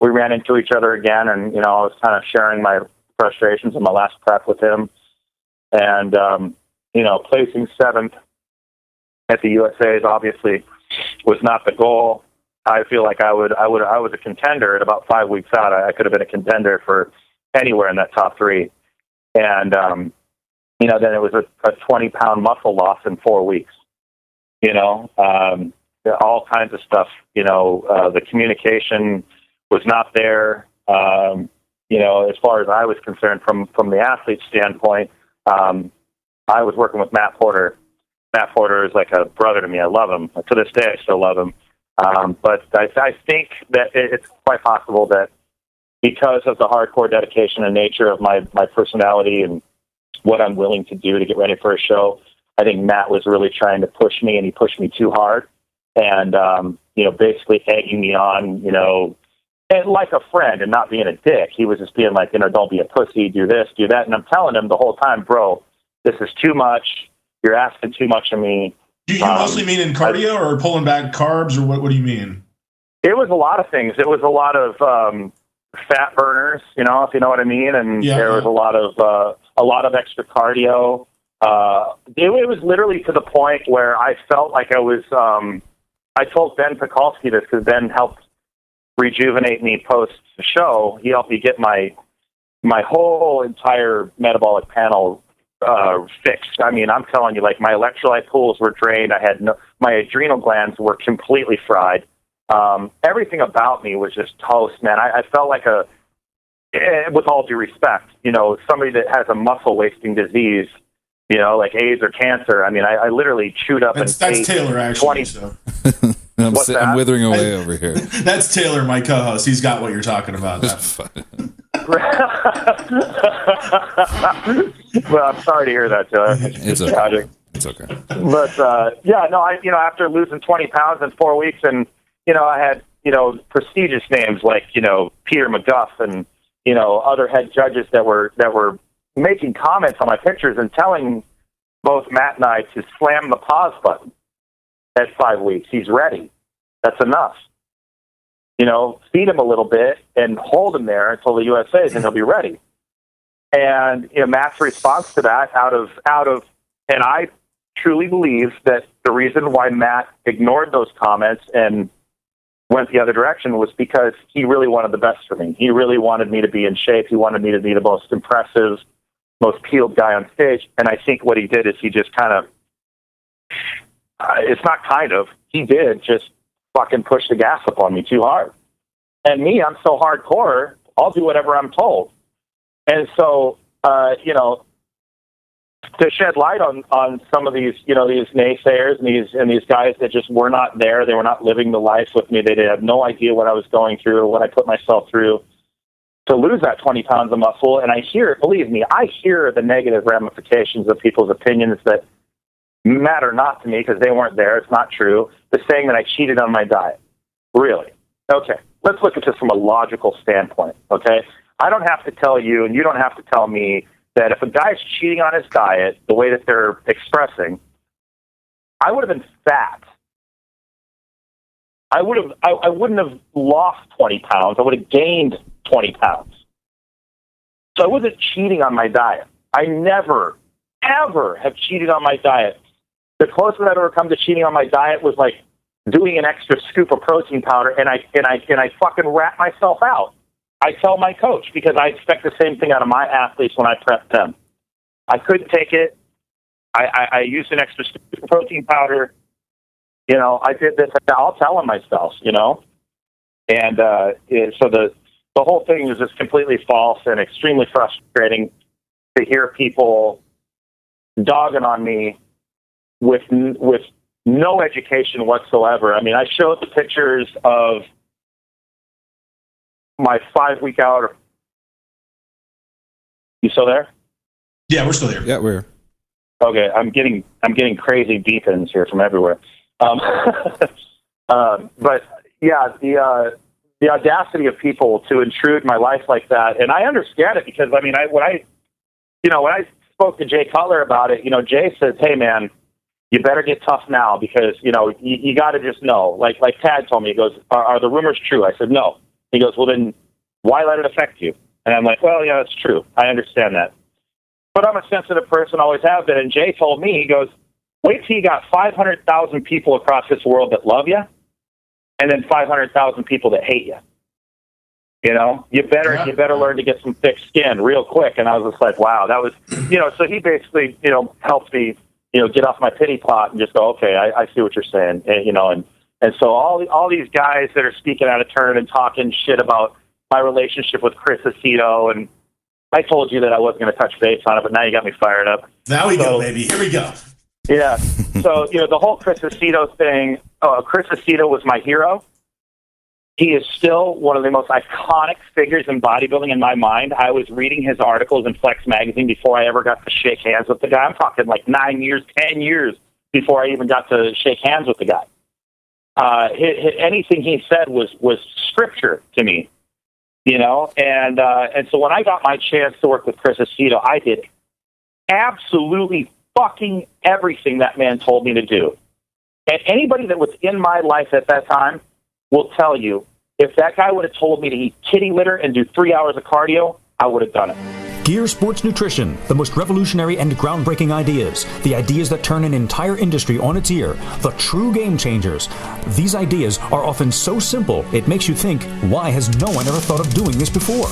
we ran into each other again, and, I was kind of sharing my frustrations in my last prep with him. And, placing 7th at the USA's obviously was not the goal. I feel like I was a contender at about 5 weeks out. I could have been a contender for anywhere in that top 3. And, then it was a 20-pound muscle loss in 4 weeks, all kinds of stuff. The communication was not there. As far as I was concerned from the athlete standpoint, I was working with Matt Porter. Matt Porter is like a brother to me. I love him. To this day, I still love him. But I think that it's quite possible that because of the hardcore dedication and nature of my personality and what I'm willing to do to get ready for a show, I think Matt was really trying to push me, and he pushed me too hard. And, basically egging me on, and like a friend and not being a dick. He was just being like, don't be a pussy, do this, do that. And I'm telling him the whole time, bro, this is too much. You're asking too much of me. Do you mostly mean in cardio or pulling back carbs, or what do you mean? It was a lot of things. It was a lot of fat burners, if you know what I mean. And there was a lot of extra cardio. It was literally to the point where I felt like I was, I told Ben Pekulski this because Ben helped rejuvenate me post the show. He helped me get my whole entire metabolic panel fixed. I mean, I'm telling you, like, my electrolyte pools were drained. My adrenal glands were completely fried. Everything about me was just toast, man. I felt like with all due respect, somebody that has a muscle wasting disease, like AIDS or cancer. I mean, I literally chewed up that's Taylor, actually. 20. So. I'm withering away over here. That's Taylor, my co-host. He's got what you're talking about. Well, I'm sorry to hear that, Taylor. It's okay. It's okay. But after losing 20 pounds in 4 weeks, and I had prestigious names like Peter McGuff and other head judges that were making comments on my pictures and telling both Matt and I to slam the pause button at 5 weeks. He's ready. That's enough. Feed him a little bit and hold him there until the USA's, and he'll be ready. And Matt's response to that, out of, and I truly believe that the reason why Matt ignored those comments and went the other direction was because he really wanted the best for me. He really wanted me to be in shape. He wanted me to be the most impressive, most peeled guy on stage. And I think what he did is he just he did just fucking push the gas up on me too hard. And me, I'm so hardcore, I'll do whatever I'm told. And so, to shed light on some of these, these naysayers and these guys that just were not there, they were not living the life with me, they had no idea what I was going through or what I put myself through to lose that 20 pounds of muscle. And I hear, believe me, I hear the negative ramifications of people's opinions that matter not to me because they weren't there. It's not true. The saying that I cheated on my diet. Really? Okay. Let's look at this from a logical standpoint, okay? I don't have to tell you, and you don't have to tell me, that if a guy's cheating on his diet the way that they're expressing, I would have been fat. I wouldn't have lost 20 pounds. I would have gained 20 pounds. So I wasn't cheating on my diet. I never, ever have cheated on my diet. The closest I've ever come to cheating on my diet was like doing an extra scoop of protein powder, and I fucking rat myself out. I tell my coach, because I expect the same thing out of my athletes when I prep them. I couldn't take it. I used an extra scoop of protein powder. I did this. I'll tell them myself, And so the whole thing was just completely false and extremely frustrating to hear people dogging on me with no education whatsoever. I mean, I showed the pictures of my 5 week out. You still there? Yeah, we're still here. Yeah, we're here. Okay, I'm getting crazy beepings here from everywhere. But yeah, the audacity of people to intrude my life like that, and I understand it because when I spoke to Jay Cutler about it, Jay says, "Hey man, you better get tough now because you got to just know." Like Tad told me, he goes, "Are the rumors true?" I said, "No." He goes, "Well then, why let it affect you?" And I'm like, "Well, yeah, that's true. I understand that, but I'm a sensitive person, always have been." And Jay told me, he goes, "Wait till you got 500,000 people across this world that love you, and then 500,000 people that hate you. You better learn to get some thick skin real quick." And I was just like, wow, that was, so he basically, helped me, get off my pity pot and just go, okay, I see what you're saying. And so all these guys that are speaking out of turn and talking shit about my relationship with Chris Aceto, and I told you that I wasn't going to touch base on it, but now you got me fired up. Now we go, baby. Here we go. Yeah. So, the whole Chris Aceto thing, Chris Aceto was my hero. He is still one of the most iconic figures in bodybuilding in my mind. I was reading his articles in Flex Magazine before I ever got to shake hands with the guy. I'm talking like 9 years, 10 years before I even got to shake hands with the guy. Anything he said was scripture to me, and so when I got my chance to work with Chris Aceto, I did absolutely fucking everything that man told me to do. And anybody that was in my life at that time will tell you, if that guy would have told me to eat kitty litter and do 3 hours of cardio, I would have done it. Gear Sports Nutrition, the most revolutionary and groundbreaking ideas, the ideas that turn an entire industry on its ear, the true game changers. These ideas are often so simple, it makes you think, why has no one ever thought of doing this before?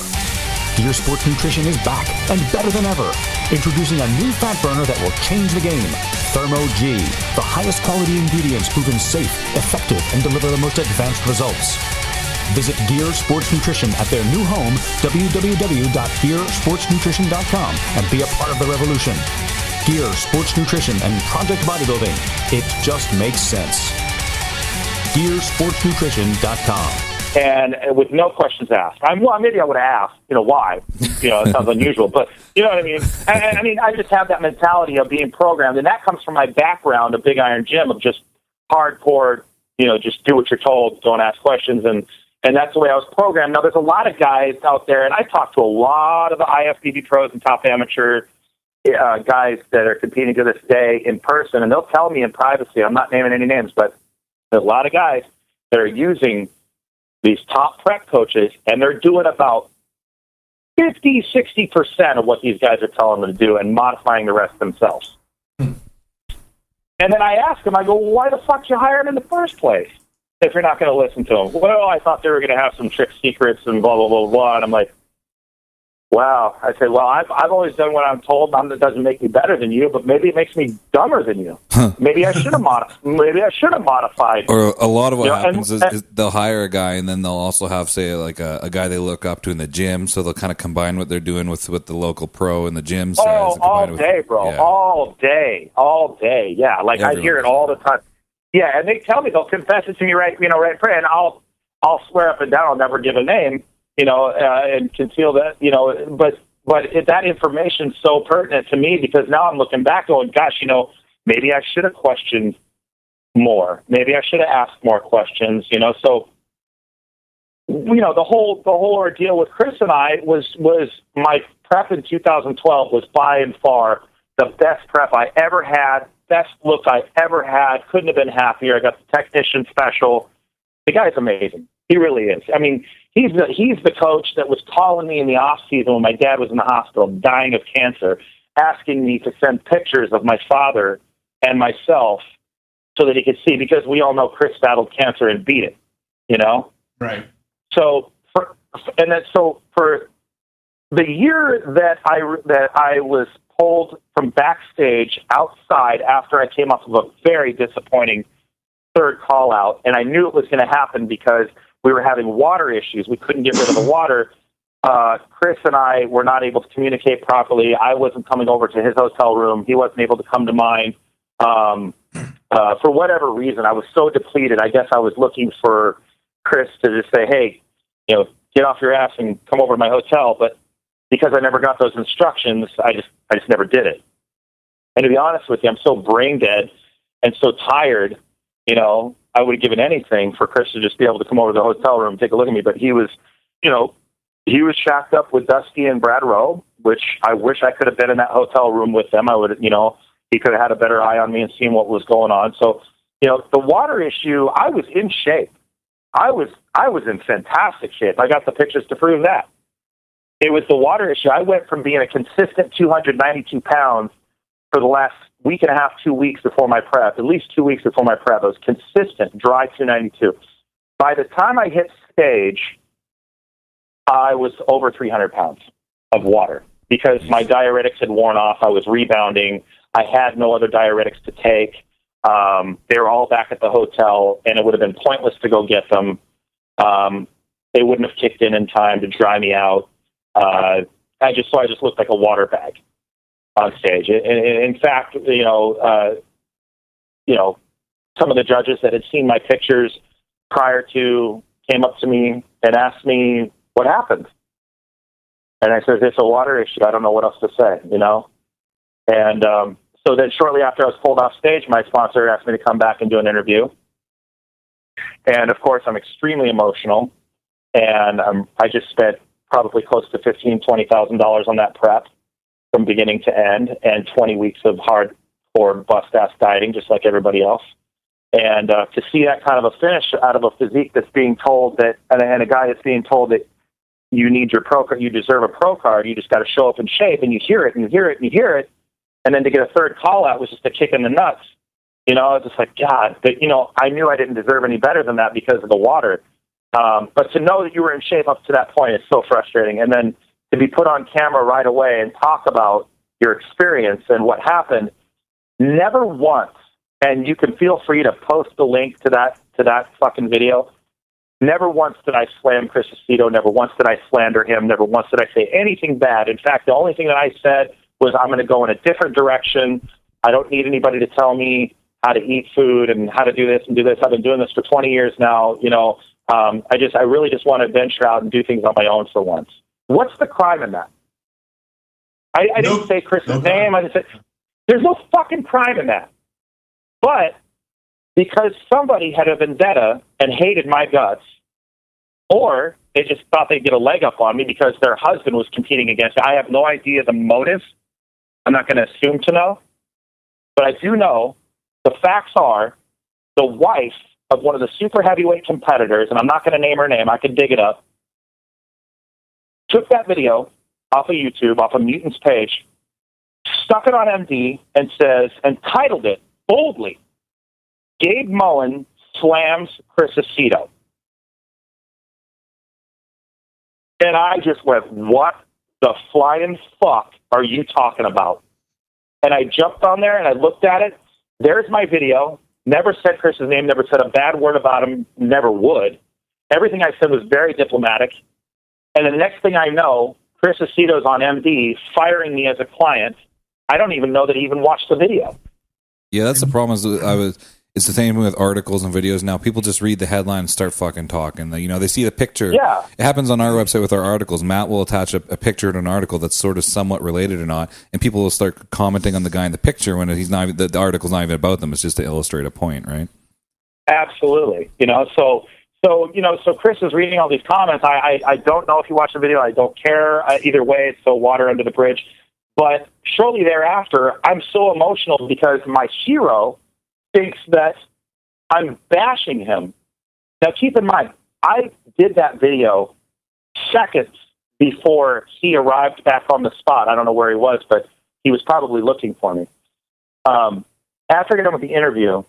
Gear Sports Nutrition is back and better than ever. Introducing a new fat burner that will change the game. Thermo G, the highest quality ingredients proven safe, effective, and deliver the most advanced results. Visit Gear Sports Nutrition at their new home, www.gearsportsnutrition.com, and be a part of the revolution. Gear Sports Nutrition and Project Bodybuilding. It just makes sense. gearsportsnutrition.com. And with no questions asked. Maybe I would have asked, why? it sounds unusual, but you know what I mean? I mean, I just have that mentality of being programmed, and that comes from my background of Big Iron Gym, of just hardcore, just do what you're told, don't ask questions, and that's the way I was programmed. Now, there's a lot of guys out there, and I talk to a lot of the IFBB pros and top amateur guys that are competing to this day in person, and they'll tell me in privacy, I'm not naming any names, but there's a lot of guys that are using these top prep coaches, and they're doing about 50-60% of what these guys are telling them to do and modifying the rest themselves. And then I ask them, I go, well, why the fuck did you hire them in the first place if you're not going to listen to them? Well, I thought they were going to have some trick secrets and blah, blah, blah, blah. And I'm like, wow. I said, well, I've always done what I'm told. That doesn't make me better than you, but maybe it makes me dumber than you. Maybe I should have modified. Or a lot of what happens is they'll hire a guy, and then they'll also have, say, like a guy they look up to in the gym. So they'll kind of combine what they're doing with what the local pro in the gym says. All day, bro. Yeah. All day. Yeah, like I hear it all the time. Yeah, and they tell me, they'll confess it to me right in prayer, and I'll swear up and down I'll never give a name. And conceal that, but that information's so pertinent to me, because now I'm looking back going, gosh, maybe I should have questioned more. Maybe I should have asked more questions, so, the whole ordeal with Chris and I was my prep in 2012 was by and far the best prep I ever had, best look I ever had, couldn't have been happier. I got the technician special. The guy's amazing. He really is. I mean, he's the coach that was calling me in the off season when my dad was in the hospital dying of cancer, asking me to send pictures of my father and myself so that he could see, because we all know Chris battled cancer and beat it, Right. So for the year that I was pulled from backstage outside after I came off of a very disappointing third call out, and I knew it was going to happen because we were having water issues. We couldn't get rid of the water. Chris and I were not able to communicate properly. I wasn't coming over to his hotel room. He wasn't able to come to mine. For whatever reason, I was so depleted. I guess I was looking for Chris to just say, hey, get off your ass and come over to my hotel. But because I never got those instructions, I just never did it. And to be honest with you, I'm so brain dead and so tired, I would have given anything for Chris to just be able to come over to the hotel room and take a look at me. But he was, he was shacked up with Dusty and Brad Rowe, which I wish I could have been in that hotel room with them. I would, he could have had a better eye on me and seen what was going on. So, the water issue, I was in shape. I was in fantastic shape. I got the pictures to prove that. It was the water issue. I went from being a consistent 292 pounds for the last week and a half, 2 weeks before my prep, at least 2 weeks before my prep. I was consistent, dry 292. By the time I hit stage, I was over 300 pounds of water because my diuretics had worn off. I was rebounding. I had no other diuretics to take. They were all back at the hotel, and it would have been pointless to go get them. They wouldn't have kicked in time to dry me out. I just looked like a water bag on stage. In fact, some of the judges that had seen my pictures prior to came up to me and asked me what happened. And I said, it's a water issue. I don't know what else to say, And so then shortly after I was pulled off stage, my sponsor asked me to come back and do an interview. And of course, I'm extremely emotional. And I just spent probably close to $15,000, $20,000 on that prep from beginning to end, and 20 weeks of hardcore bust-ass dieting, just like everybody else. And to see that kind of a finish out of a physique that's being told that, and a guy that's being told that you need your pro card, you deserve a pro card, you just got to show up in shape, and you hear it, and you hear it, and you hear it, and then to get a third call out was just a kick in the nuts. It's just like, God, but, I knew I didn't deserve any better than that because of the water. But to know that you were in shape up to that point is so frustrating. And then to be put on camera right away and talk about your experience and what happened, never once, and you can feel free to post the link to that fucking video, never once did I slam Chris Aceto, never once did I slander him, never once did I say anything bad. In fact, the only thing that I said was I'm going to go in a different direction. I don't need anybody to tell me how to eat food and how to do this and do this. I've been doing this for 20 years now, I really just want to venture out and do things on my own for once. What's the crime in that? I didn't say Chris's name. I just said, there's no fucking crime in that. But because somebody had a vendetta and hated my guts, or they just thought they'd get a leg up on me because their husband was competing against me. I have no idea the motive. I'm not going to assume to know. But I do know the facts are the wife of one of the super heavyweight competitors, and I'm not going to name her name, I can dig it up, took that video off of YouTube, off of Mutant's page, stuck it on MD, and titled it boldly, Gabe Moen slams Chris Aceto. And I just went, what the flying fuck are you talking about? And I jumped on there and I looked at it. There's my video. Never said Chris's name, never said a bad word about him, never would. Everything I said was very diplomatic. And the next thing I know, Chris Aceto's on MD firing me as a client. I don't even know that he even watched the video. Yeah, that's the problem. It's the same with articles and videos now. People just read the headline and start fucking talking. They see the picture. Yeah. It happens on our website with our articles. Matt will attach a picture to an article that's sort of somewhat related or not, and people will start commenting on the guy in the picture when he's not. The article's not even about them. It's just to illustrate a point, right? Absolutely. So Chris is reading all these comments. I don't know if you watched the video. I don't care. Either way, it's still water under the bridge. But shortly thereafter, I'm so emotional because my hero thinks that I'm bashing him. Now, keep in mind, I did that video seconds before he arrived back on the spot. I don't know where he was, but he was probably looking for me. After I got done with the interview,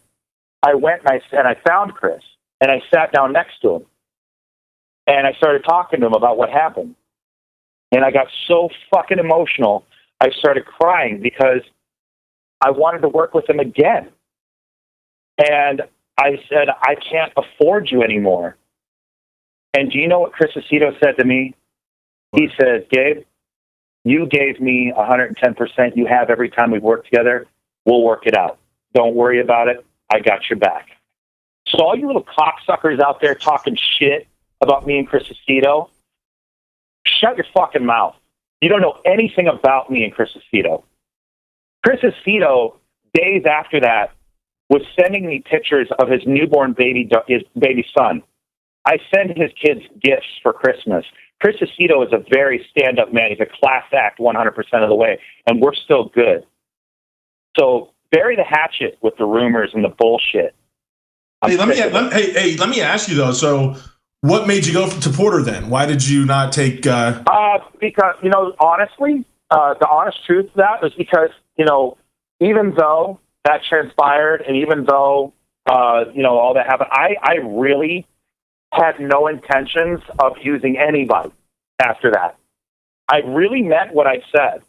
I went and I found Chris, and I sat down next to him, and I started talking to him about what happened. And I got so fucking emotional, I started crying because I wanted to work with him again. And I said, I can't afford you anymore. And do you know what Chris Aceto said to me? He says, Gabe, you gave me 110% you have every time we've worked together. We'll work it out. Don't worry about it. I got your back. So all you little cocksuckers out there talking shit about me and Chris Aceto, shut your fucking mouth. You don't know anything about me and Chris Aceto. Chris Aceto, days after that, was sending me pictures of his newborn his baby son. I send his kids gifts for Christmas. Chris Aceto is a very stand-up man. He's a class act 100% of the way, and we're still good. So bury the hatchet with the rumors and the bullshit. Let me ask you, though. So what made you go to Porter then? Why did you not take... Because, honestly, the honest truth of that is because, even though that transpired, and even though, all that happened, I really had no intentions of using anybody after that. I really meant what I said,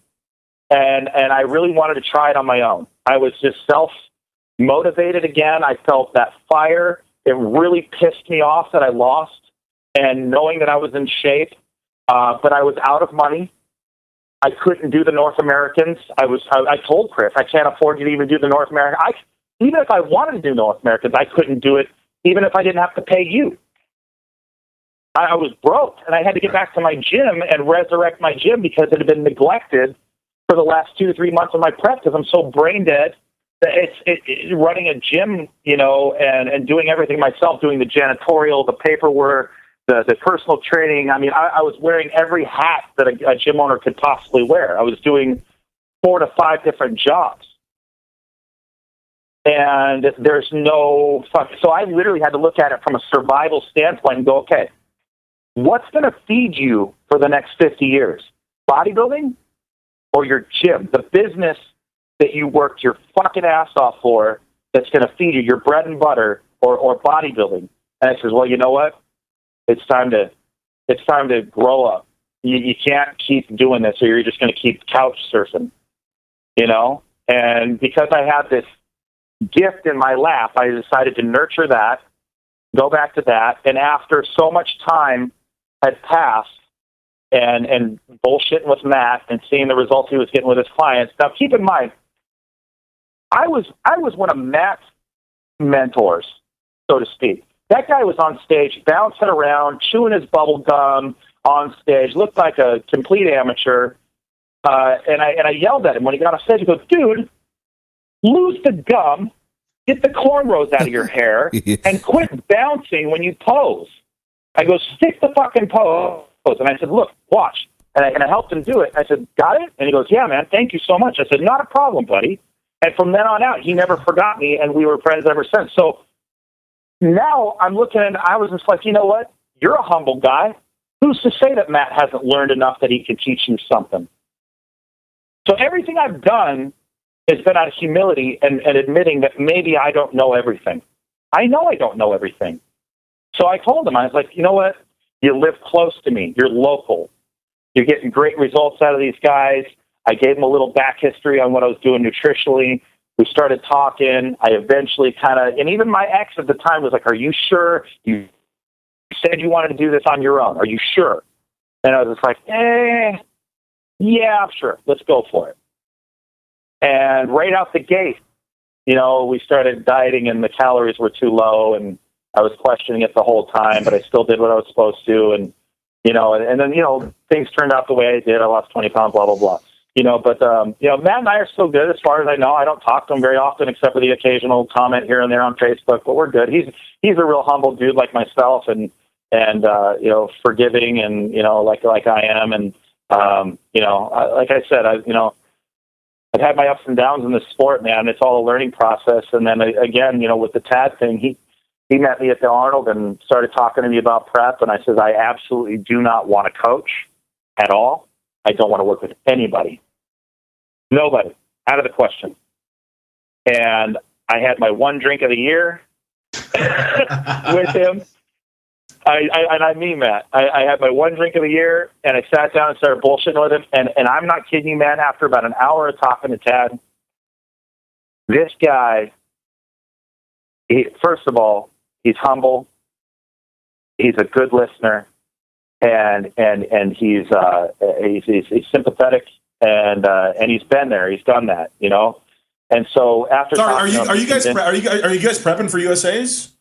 and I really wanted to try it on my own. I was just self-motivated again. I felt that fire. It really pissed me off that I lost, and knowing that I was in shape, but I was out of money. I couldn't do the North Americans. I told Chris, I can't afford you to even do the North American. Even if I wanted to do North Americans, I couldn't do it, even if I didn't have to pay you. I was broke, and I had to get back to my gym and resurrect my gym because it had been neglected for the last 2 to 3 months of my prep because I'm so brain dead that it's running a gym, and doing everything myself, doing the janitorial, the paperwork, the personal training. I mean, I was wearing every hat that a gym owner could possibly wear. I was doing 4 to 5 different jobs. And there's no fuck. So I literally had to look at it from a survival standpoint and go, okay, what's going to feed you for the next 50 years? Bodybuilding or your gym? The business that you worked your fucking ass off for that's going to feed you, your bread and butter, or bodybuilding. And I says, well, you know what? It's time to grow up. You can't keep doing this, or you're just going to keep couch surfing, And because I had this gift in my lap, I decided to nurture that, go back to that. And after so much time had passed, and bullshitting with Matt and seeing the results he was getting with his clients. Now, keep in mind, I was one of Matt's mentors, so to speak. That guy was on stage, bouncing around, chewing his bubble gum on stage, looked like a complete amateur. And I yelled at him when he got off stage. I go, dude, lose the gum, get the cornrows out of your hair, and quit bouncing when you pose. I go, stick the fucking pose. And I said, look, watch. And I helped him do it. I said, got it? And he goes, yeah, man, thank you so much. I said, not a problem, buddy. And from then on out, he never forgot me, and we were friends ever since. So now I'm looking, and I was just like, you know what? You're a humble guy. Who's to say that Matt hasn't learned enough that he can teach you something? So everything I've done has been out of humility and admitting that maybe I don't know everything. I know I don't know everything. So I told him, I was like, you know what? You live close to me. You're local. You're getting great results out of these guys. I gave him a little back history on what I was doing nutritionally. We started talking. I eventually and even my ex at the time was like, are you sure? You said you wanted to do this on your own. Are you sure? And I was just like, yeah, I'm sure. Let's go for it. And right out the gate, we started dieting and the calories were too low, and I was questioning it the whole time, but I still did what I was supposed to. And, and then, things turned out the way I did. I lost 20 pounds, blah, blah, blah. But Matt and I are still good as far as I know. I don't talk to him very often except for the occasional comment here and there on Facebook, but we're good. He's a real humble dude like myself and forgiving and, like I am. And, like I said, I've had my ups and downs in this sport, man. It's all a learning process. And then again, with the Tad thing, he met me at the Arnold and started talking to me about prep. And I said, I absolutely do not want to coach at all. I don't want to work with anybody. Nobody. Out of the question. And I had my one drink of the year with him. I mean that. I had my one drink of the year, and I sat down and started bullshitting with him. And I'm not kidding you, man. After about an hour of talking to Tad, this guy, first of all, he's humble. He's a good listener, and he's sympathetic, and he's been there. He's done that, And so after, sorry, are you guys prepping for USA's?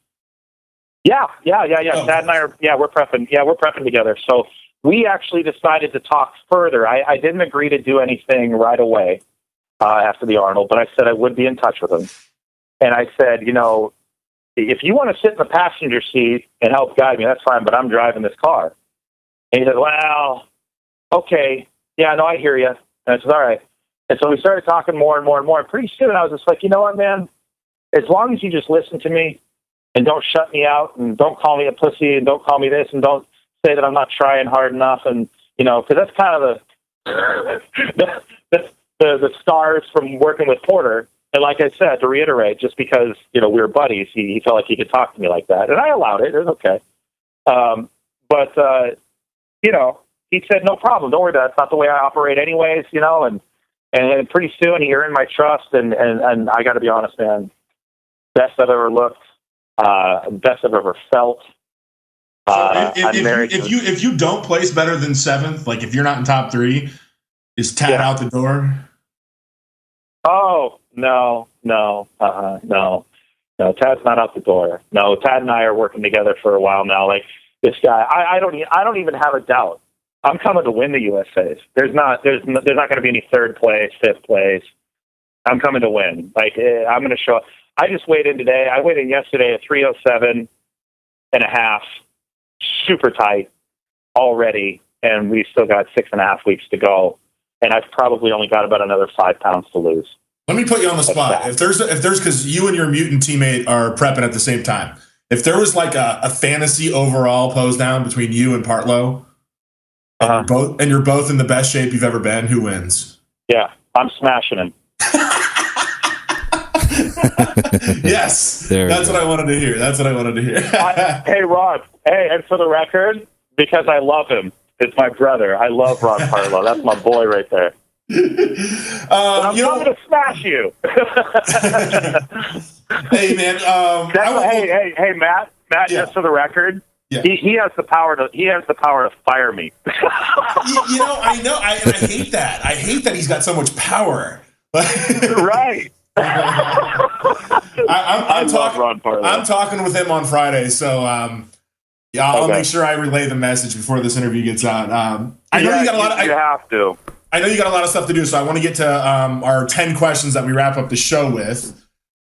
Yeah. Oh. Tad and I are, we're prepping. Yeah, we're prepping together. So we actually decided to talk further. I didn't agree to do anything right away after the Arnold, but I said I would be in touch with him. And I said, if you want to sit in the passenger seat and help guide me, that's fine, but I'm driving this car. And he said, well, okay. Yeah, no, I hear you. And I said, all right. And so we started talking more and more and more. And pretty soon I was just like, you know what, man? As long as you just listen to me, and don't shut me out, and don't call me a pussy, and don't call me this, and don't say that I'm not trying hard enough, and because that's kind of the stars from working with Porter. And like I said, to reiterate, just because we were buddies, he felt like he could talk to me like that, and I allowed it. It was okay. But he said no problem. Don't worry about it. It's not the way I operate, anyways. And pretty soon he earned my trust, and I got to be honest, man, best I've ever looked. Best I've ever felt. If you don't place better than 7th, like if you're not in top 3, is Tad out the door? Oh no, Tad's not out the door. No, Tad and I are working together for a while now. Like this guy, I don't even have a doubt. I'm coming to win the USA's. There's not going to be any 3rd place, 5th place. I'm coming to win. Like I'm going to show up. I just weighed in today. I weighed in yesterday at 307.5, super tight already, and we still got 6.5 weeks to go. And I've probably only got about another 5 pounds to lose. Let me put you on the spot. If there's because you and your mutant teammate are prepping at the same time. If there was like a fantasy overall pose down between you and Partlow, and you're both in the best shape you've ever been, who wins? Yeah, I'm smashing him. Yes, that's what I wanted to hear. Hey, Ron. Hey, and for the record, because I love him, it's my brother. I love Ron Partlow. That's my boy right there. I'm going to smash you. Hey, man. Hey, Matt. Matt, just for the record, he has the power to fire me. I know. I hate that. I hate that he's got so much power. Right. I'm talking with him on Friday, so I'll make sure I relay the message before this interview gets out. I know you got a lot. You have to. I know you got a lot of stuff to do, so I want to get to our 10 questions that we wrap up the show with.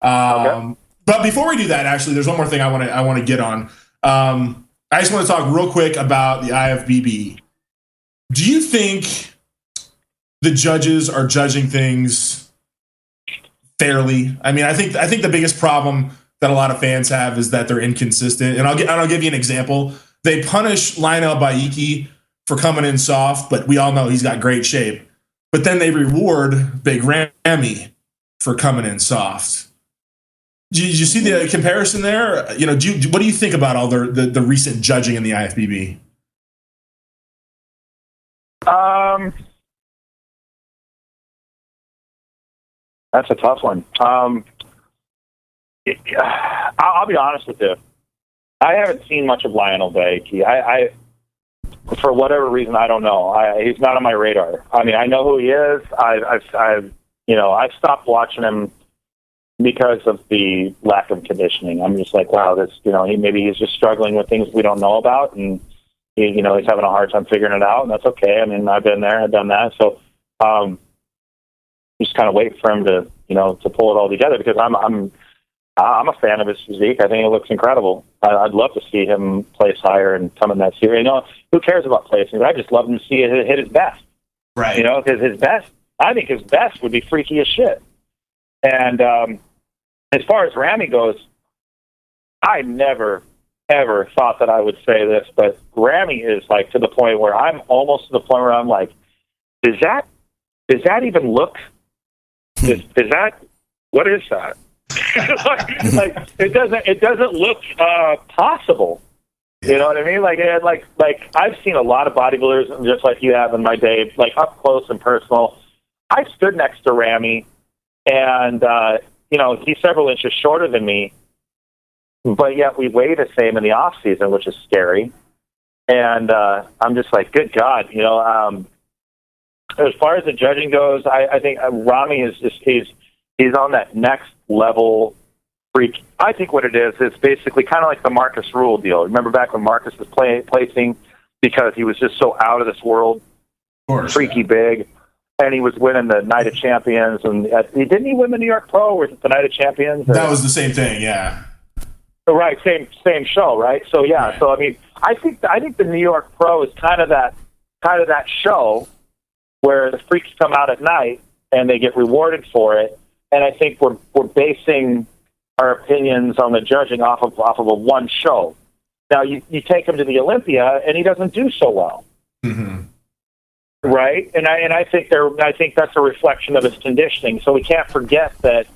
Okay. But before we do that, actually, there's one more thing I want to get on. I just want to talk real quick about the IFBB. Do you think the judges are judging things fairly? I mean, I think the biggest problem that a lot of fans have is that they're inconsistent. And I'll give you an example. They punish Lionel Baiki for coming in soft, but we all know he's got great shape. But then they reward Big Ramy for coming in soft. Did you see the comparison there? What do you think about all the recent judging in the IFBB? That's a tough one. I'll be honest with you. I haven't seen much of Lionel Baiki. I for whatever reason, I don't know. He's not on my radar. I mean, I know who he is. I've stopped watching him because of the lack of conditioning. I'm just like, wow, maybe he's just struggling with things we don't know about, and he's having a hard time figuring it out, and that's okay. I mean, I've been there, I've done that, so just kind of wait for him to pull it all together, because I'm a fan of his physique. I think it looks incredible. I'd love to see him place higher and come in that series. Who cares about placing? I just love him to see it hit his best. Right. Because I think his best would be freaky as shit. And as far as Ramy goes, I never, ever thought that I would say this, but Ramy is like to the point where I'm almost to the point where I'm like, does that even look? Is that, what is that? like it doesn't look possible. You know what I mean? Like I've seen a lot of bodybuilders, just like you have in my day, like up close and personal. I stood next to Ramy, and he's several inches shorter than me, but yet we weigh the same in the off season, which is scary. And I'm just like, good God, as far as the judging goes, I think Ramy is just he's on that next level freak. I think what it is basically kind of like the Marcus Rule deal. Remember back when Marcus was placing, because he was just so out of this world, freaky big, and he was winning the Night of Champions. And didn't he win the New York Pro? Or was it the Night of Champions? That was the same thing, yeah. Right, same show, right? So yeah, right. So I mean, I think the New York Pro is kind of that show where the freaks come out at night and they get rewarded for it. And I think we're basing our opinions on the judging off of a one show. Now you take him to the Olympia and he doesn't do so well, right? And I think that's a reflection of his conditioning. So we can't forget that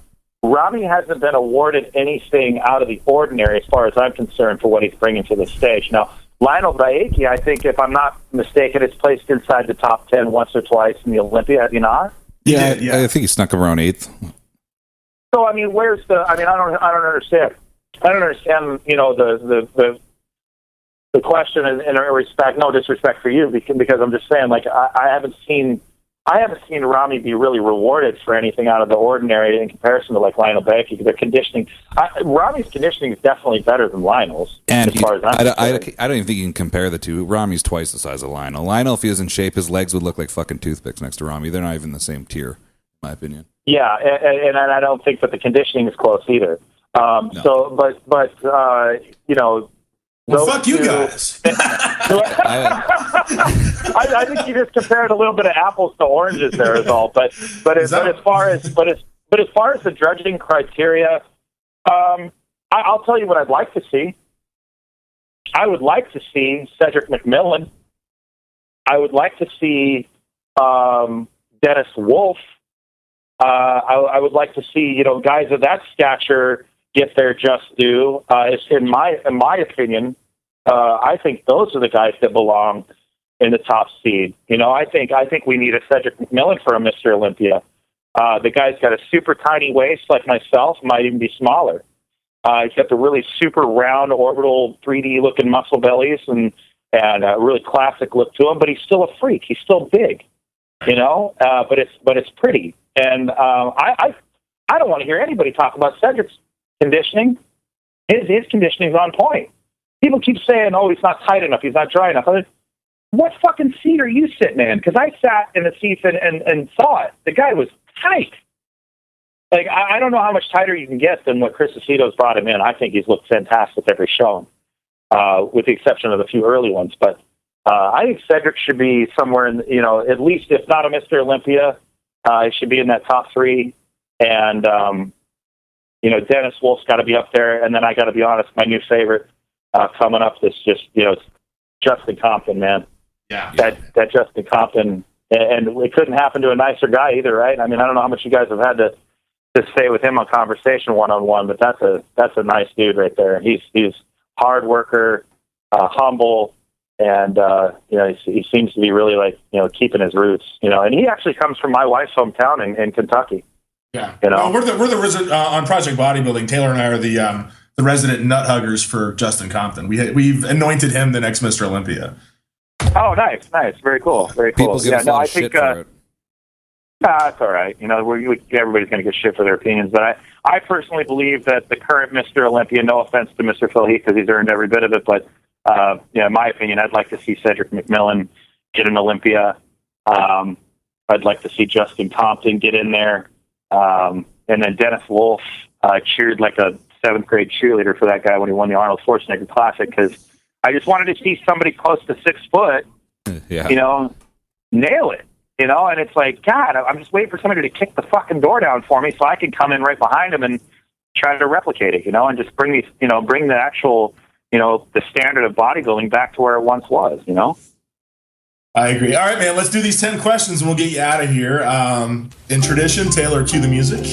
Ramy hasn't been awarded anything out of the ordinary, as far as I'm concerned, for what he's bringing to the stage. Now Lionel Baiki, I think, if I'm not mistaken, is placed inside the top 10 once or twice in the Olympia. Have you not? Yeah, I think he snuck around 8th. So I mean, I don't understand. I don't understand. The question in respect, no disrespect for you, because I'm just saying, like, I haven't seen Ramy be really rewarded for anything out of the ordinary in comparison to like Lionel Baiki. Their conditioning, Ramy's conditioning is definitely better than Lionel's. And as far as I don't even think you can compare the two. Ramy's twice the size of Lionel. Lionel, if he was in shape, his legs would look like fucking toothpicks next to Ramy. They're not even the same tier, in my opinion. Yeah, and I don't think that the conditioning is close either. No. So, but well, fuck you guys. I think you just compared a little bit of apples to oranges there, is all. But as far as the judging criteria, I'll tell you what I'd like to see. I would like to see Cedric McMillan. I would like to see Dennis Wolf. I would like to see guys of that stature get their just due. In my opinion, I think those are the guys that belong in the top seed. I think we need a Cedric McMillan for a Mr. Olympia. The guy's got a super tiny waist like myself, might even be smaller. He's got the really super round, orbital, 3D looking muscle bellies and a really classic look to him. But he's still a freak. He's still big, But it's pretty. And I don't want to hear anybody talk about Cedric's conditioning. His conditioning is on point. People keep saying, "Oh, he's not tight enough. He's not dry enough." what fucking seat are you sitting in? Because I sat in the seats and saw it. The guy was tight. Like, I don't know how much tighter you can get than what Chris Aceto's brought him in. I think he's looked fantastic every show, with the exception of a few early ones. But I think Cedric should be somewhere in, at least if not a Mr. Olympia, he should be in that top 3. And, Dennis Wolf's got to be up there. And then I got to be honest, my new favorite coming up is just, Justin Compton, man. Yeah. That Justin Compton, and it couldn't happen to a nicer guy either, right? I mean, I don't know how much you guys have had to stay with him on conversation one-on-one, but that's a nice dude right there. He's hard worker, humble, and he seems to be really keeping his roots. And he actually comes from my wife's hometown in Kentucky. Yeah, we're the resident on Project Bodybuilding. Taylor and I are the resident nut huggers for Justin Compton. We've anointed him the next Mr. Olympia. Oh, nice, very cool, very cool. People give us a lot of shit for it. It's all right. Everybody's going to get shit for their opinions, but I personally believe that the current Mr. Olympia, no offense to Mr. Phil Heath because he's earned every bit of it, but in my opinion, I'd like to see Cedric McMillan get an Olympia. I'd like to see Justin Compton get in there, and then Dennis Wolf. Cheered like a 7th grade cheerleader for that guy when he won the Arnold Schwarzenegger Classic because I just wanted to see somebody close to 6 foot, nail it. And it's like, God, I'm just waiting for somebody to kick the fucking door down for me so I can come in right behind him and try to replicate it, and just bring these, bring the actual, the standard of bodybuilding back to where it once was, I agree. All right, man, let's do these 10 questions and we'll get you out of here. In tradition, Taylor, cue the music.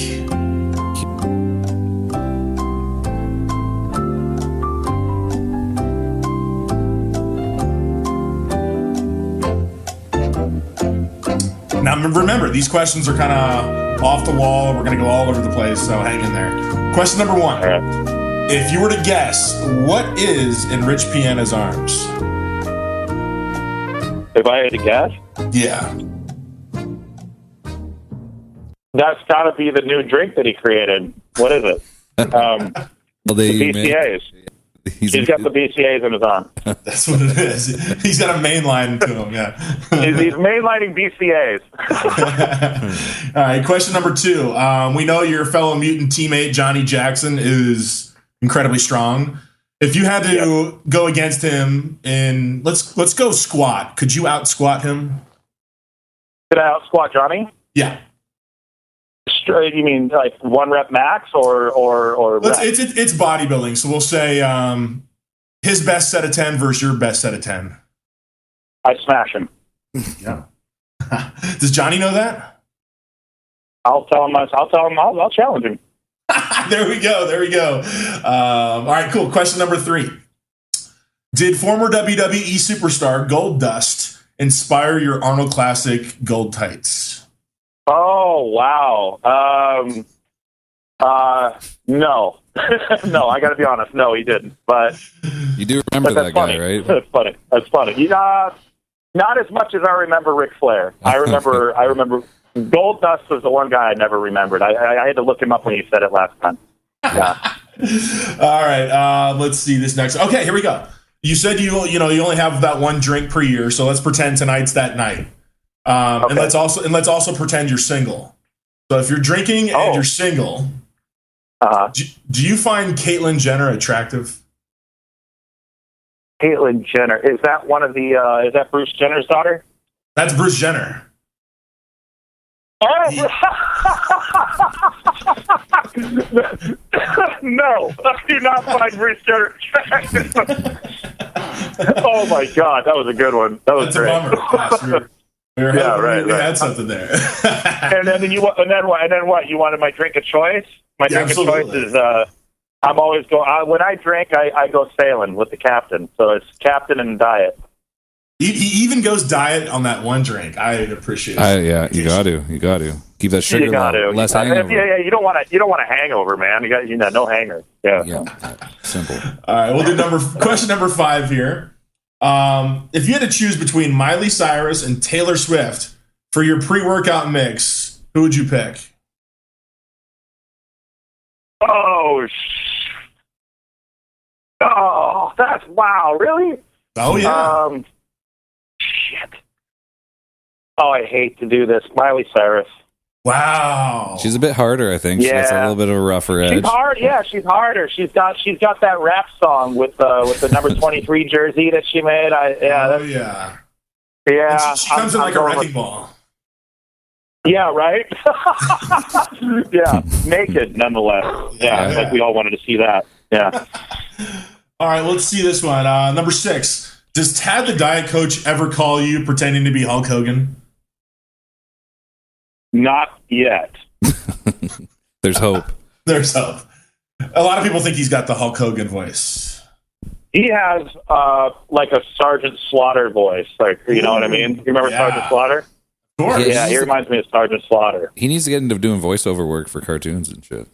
Now, remember, these questions are kind of off the wall. We're going to go all over the place, so hang in there. Question number 1. Right. If you were to guess, what is in Rich Piana's arms? If I had to guess? Yeah. That's got to be the new drink that he created. What is it? The BCAs. He's got the BCAs in his arm. That's what it is. He's got a main line to him, yeah. He's mainlining BCAs. All right, question number 2. We know your fellow mutant teammate, Johnny Jackson, is incredibly strong. If you had to go against him in, let's go squat, could you out-squat him? Could I out-squat Johnny? Yeah. You mean like 1 rep max or it's bodybuilding, so we'll say his best set of 10 versus your best set of 10. I smash him. Yeah. Does Johnny know that? I'll challenge him. There we go. All right, cool. Question number 3. Did former WWE superstar Goldust inspire your Arnold Classic gold tights? Oh, wow. No. No, I got to be honest. No, he didn't. But you do remember that guy, right? That's funny. Not as much as I remember Ric Flair. I remember Goldust was the one guy I never remembered. I had to look him up when you said it last time. Yeah. All right. Let's see this next. Okay, here we go. You said you only have that 1 drink per year, so let's pretend tonight's that night. Okay. And let's also pretend you're single. So if you're drinking and you're single, do you find Caitlyn Jenner attractive? Caitlyn Jenner, is that one of the? Is that Bruce Jenner's daughter? That's Bruce Jenner. Oh no! I do not find Bruce Jenner attractive. Oh my God, that was a good one. That was great. A bummer. We had something there. and then what? You wanted my drink of choice? My drink of choice is I'm always going. When I drink, I go sailing with the captain. So it's captain and diet. He even goes diet on that 1 drink. I appreciate it. Yeah, you got to keep that sugar low. Less hangover. Yeah. You don't want a hangover, man. You got no hanger. Yeah. Simple. All right, we'll do question number 5 here. If you had to choose between Miley Cyrus and Taylor Swift for your pre-workout mix, who would you pick? That's wow, really? Oh yeah. shit. Oh, I hate to do this. Miley Cyrus. Wow. She's a bit harder, I think. Yeah. She has a little bit of a rougher edge. She's hard. Yeah, she's harder. She's got that rap song with the number 23 jersey that she made. Yeah. Yeah. She comes in like a wrecking ball. Yeah, right? Yeah, naked nonetheless. Yeah, like we all wanted to see that. Yeah. All right, let's see this one. Number 6. Does Tad the Diet Coach ever call you pretending to be Hulk Hogan? Not yet. There's hope. There's hope. A lot of people think he's got the Hulk Hogan voice. He has like a Sergeant Slaughter voice. Like, you know what I mean? You remember Sergeant Slaughter? Of course. Yeah, he reminds me of Sergeant Slaughter. He needs to get into doing voiceover work for cartoons and shit.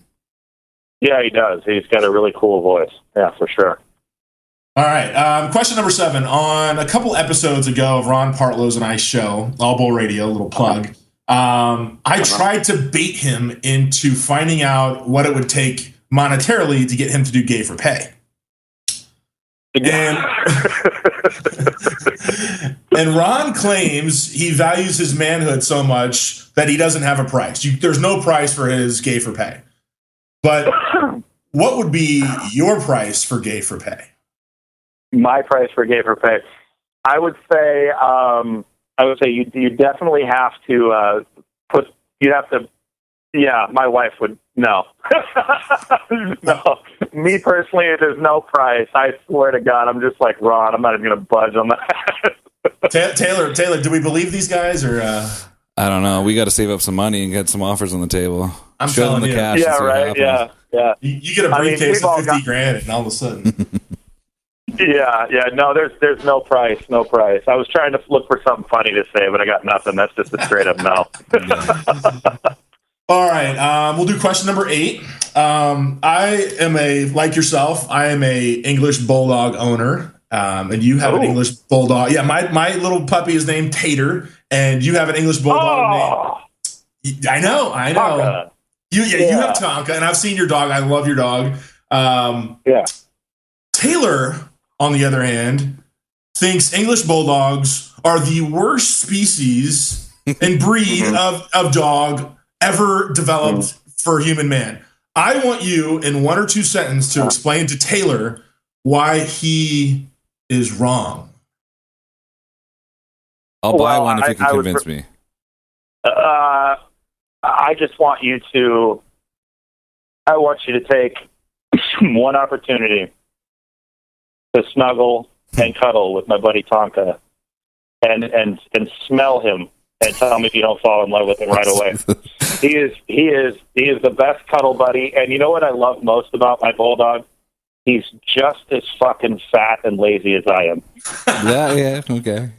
Yeah, he does. He's got a really cool voice. Yeah, for sure. All right. Question number 7. On a couple episodes ago of Ron Partlow's and I's show, All Bowl Radio, a little plug, I tried to bait him into finding out what it would take monetarily to get him to do Gay for Pay. And, and Ron claims he values his manhood so much that he doesn't have a price. There's no price for his Gay for Pay. But what would be your price for Gay for Pay? My price for Gay for Pay, I would say you definitely have to put. You have to. Yeah, my wife would no. No, me personally, there's no price. I swear to God, I'm just like Ron. I'm not even going to budge on that. Taylor, do we believe these guys or? I don't know. We got to save up some money and get some offers on the table. I'm Show them telling the you. cash. Yeah, right. Yeah. You get a briefcase of $50,000, and all of a sudden. Yeah. No, there's no price. I was trying to look for something funny to say, but I got nothing. That's just a straight up no. All right, we'll do question number 8. I am like yourself, I am a English Bulldog owner, and you have an English Bulldog. Yeah, my little puppy is named Tater, and you have an English Bulldog name. I know. Tonka. You have Tonka, and I've seen your dog. I love your dog. Taylor, on the other hand, thinks English Bulldogs are the worst species and breed of dog ever developed for human man. I want you in 1 or 2 sentences to explain to Taylor why he is wrong. I'll buy one if you can convince me. I just want you to. I want you to take one opportunity to snuggle and cuddle with my buddy Tonka, and smell him. And tell me if you don't fall in love with him right away. He is the best cuddle buddy. And you know what I love most about my bulldog? He's just as fucking fat and lazy as I am. Yeah, okay.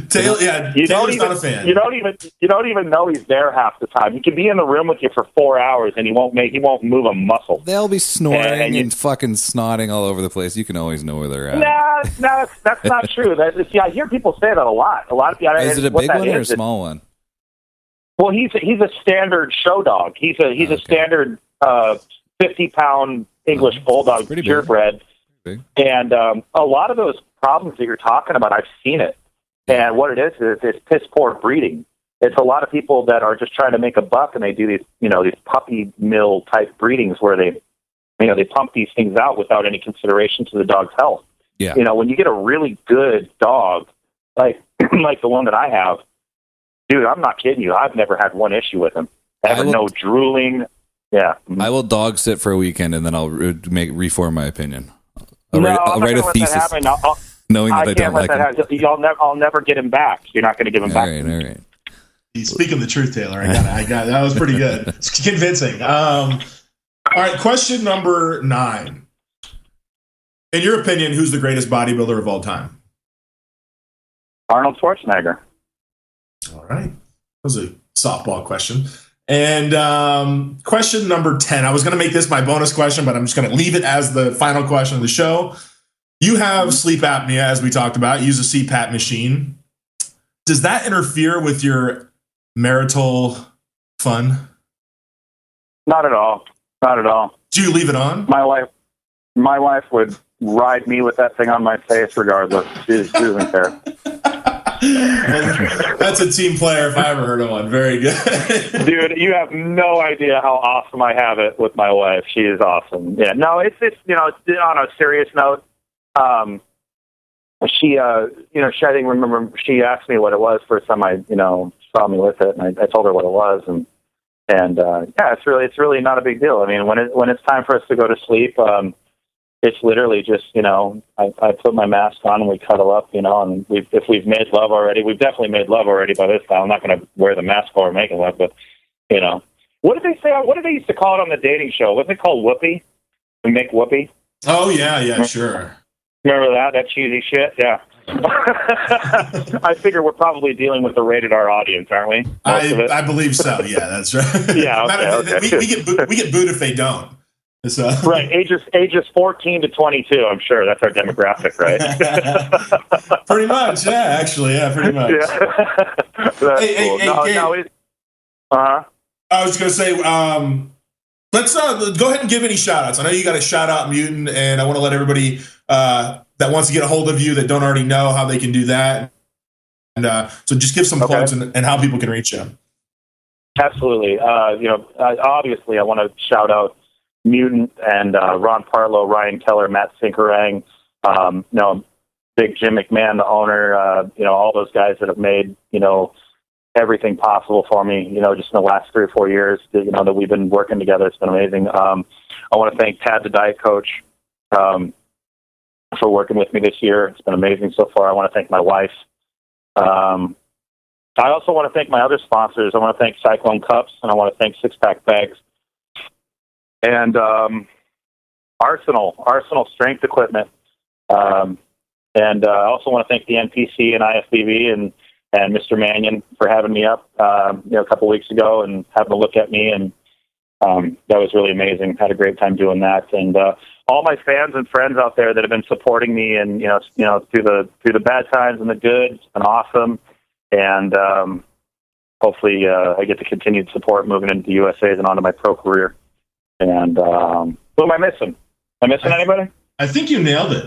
Taylor's not a fan. You don't even know he's there half the time. He can be in the room with you for 4 hours and he won't move a muscle. They'll be snoring and fucking snotting all over the place. You can always know where they're at. No, that's not true. I hear people say that a lot. A lot of people. Is it a big one or a small one? Well, he's a standard show dog. He's a standard 50-pound English Bulldog, purebred. And a lot of those problems that you're talking about, I've seen it. And what it is it's piss poor breeding. It's a lot of people that are just trying to make a buck, and they do these puppy mill type breedings where they pump these things out without any consideration to the dog's health. Yeah. When you get a really good dog, like the one that I have, dude, I'm not kidding you. I've never had one issue with him. No drooling. Yeah. I will dog sit for a weekend, and then I'll reform my opinion. I'll write a thesis, knowing that I don't like him. I'll never get him back. You're not going to give him back. All right. He's speaking the truth, Taylor. I got that was pretty good. It's convincing. All right, question number 9. In your opinion, who's the greatest bodybuilder of all time? Arnold Schwarzenegger. All right. That was a softball question. And question number 10. I was going to make this my bonus question, but I'm just going to leave it as the final question of the show. You have sleep apnea, as we talked about. You use a CPAP machine. Does that interfere with your marital fun? Not at all. Do you leave it on? My wife would ride me with that thing on my face regardless. She doesn't care. That's a team player if I ever heard of one. Very good. Dude, you have no idea how awesome I have it with my wife. She is awesome. Yeah, no, it's on a serious note. She I remember she asked me what it was first time I saw me with it, and I told her what it was, and it's really not a big deal. I mean, when it's time for us to go to sleep, it's literally just I put my mask on and we cuddle up, and if we've made love already, we've definitely made love already by this time. I'm not going to wear the mask while we're making love, but what did they say? What did they used to call it on the dating show? What's it called? Whoopee? We make whoopee? Oh yeah, sure. Remember that cheesy shit? Yeah. I figure we're probably dealing with a rated R audience, aren't we? I believe so. Yeah, that's right. Yeah, okay. We get booed if they don't. So. Right, ages 14 to 22. I'm sure that's our demographic, right? Pretty much, yeah. Actually, yeah, pretty much. Yeah. That's cool. Gabe, I was going to say, let's go ahead and give any shout outs. I know you got a shout out Mutant, and I want to let everybody that wants to get a hold of you that don't already know how they can do that. And so just give some plugs and how people can reach you. Absolutely. Obviously I want to shout out Mutant and Ron Partlow, Ryan Keller, Matt Sinkerang, Big Jim McMahon, the owner, all those guys that have made, everything possible for me, just in the last 3 or 4 years, that we've been working together. It's been amazing. I want to thank Tad, the diet coach, for working with me this year. It's been amazing so far. I want to thank my wife. I also want to thank my other sponsors. I want to thank Cyclone Cups, and I want to thank Six Pack Bags. And Arsenal Strength Equipment. And I also want to thank the NPC and IFBB and Mr. Mannion for having me up a couple weeks ago and having a look at me. And that was really amazing. Had a great time doing that. And all my fans and friends out there that have been supporting me and through the bad times and the good, it's been awesome. And hopefully I get the continued support moving into the USAs and onto my pro career. And who am I missing? Am I missing anybody? I think you nailed it.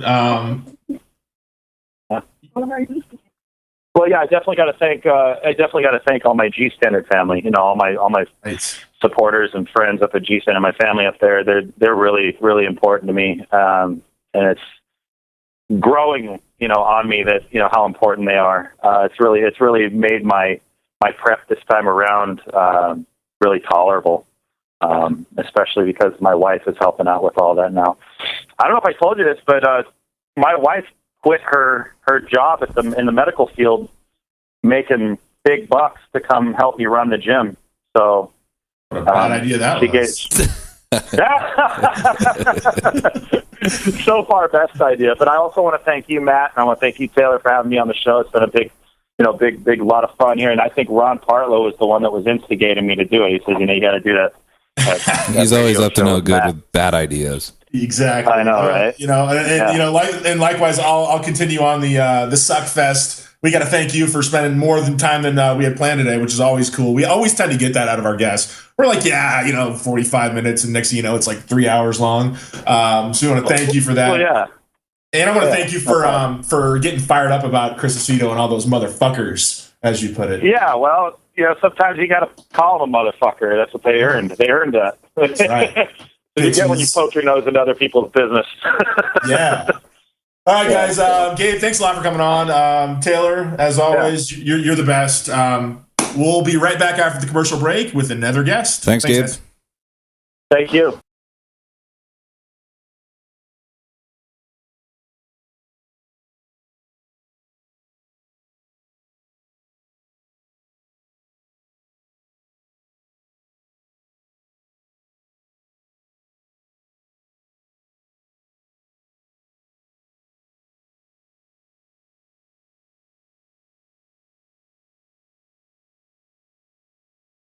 Well, yeah, I definitely got to thank all my G Standard family. All my supporters and friends up at G Standard, my family up there. They're really, really important to me, and it's growing, on me that how important they are. It's really made my prep this time around really tolerable. Especially because my wife is helping out with all that now. I don't know if I told you this, but my wife quit her job in the medical field, making big bucks to come help me run the gym. So what a bad idea that was. So far, best idea. But I also want to thank you, Matt, and I want to thank you, Taylor, for having me on the show. It's been a big lot of fun here. And I think Ron Partlow was the one that was instigating me to do it. He says, you got to do that. He's always up to no good with bad ideas. Exactly. I know, right? And likewise, I'll continue on the Suck Fest. We got to thank you for spending more time than we had planned today, which is always cool. We always tend to get that out of our guests. We're like, 45 minutes, and next thing you know, it's like 3 hours long. So we want to thank you for that. Well, yeah. And I want to thank you for getting fired up about Chris Aceto and all those motherfuckers, as you put it. Yeah, well, sometimes you got to call them a motherfucker. That's what they earned. They earned that. That's right. You get when you poke your nose into other people's business. Yeah. All right, guys. Gabe, thanks a lot for coming on. Taylor, as always, you're the best. We'll be right back after the commercial break with another guest. Thanks Gabe. Thank you.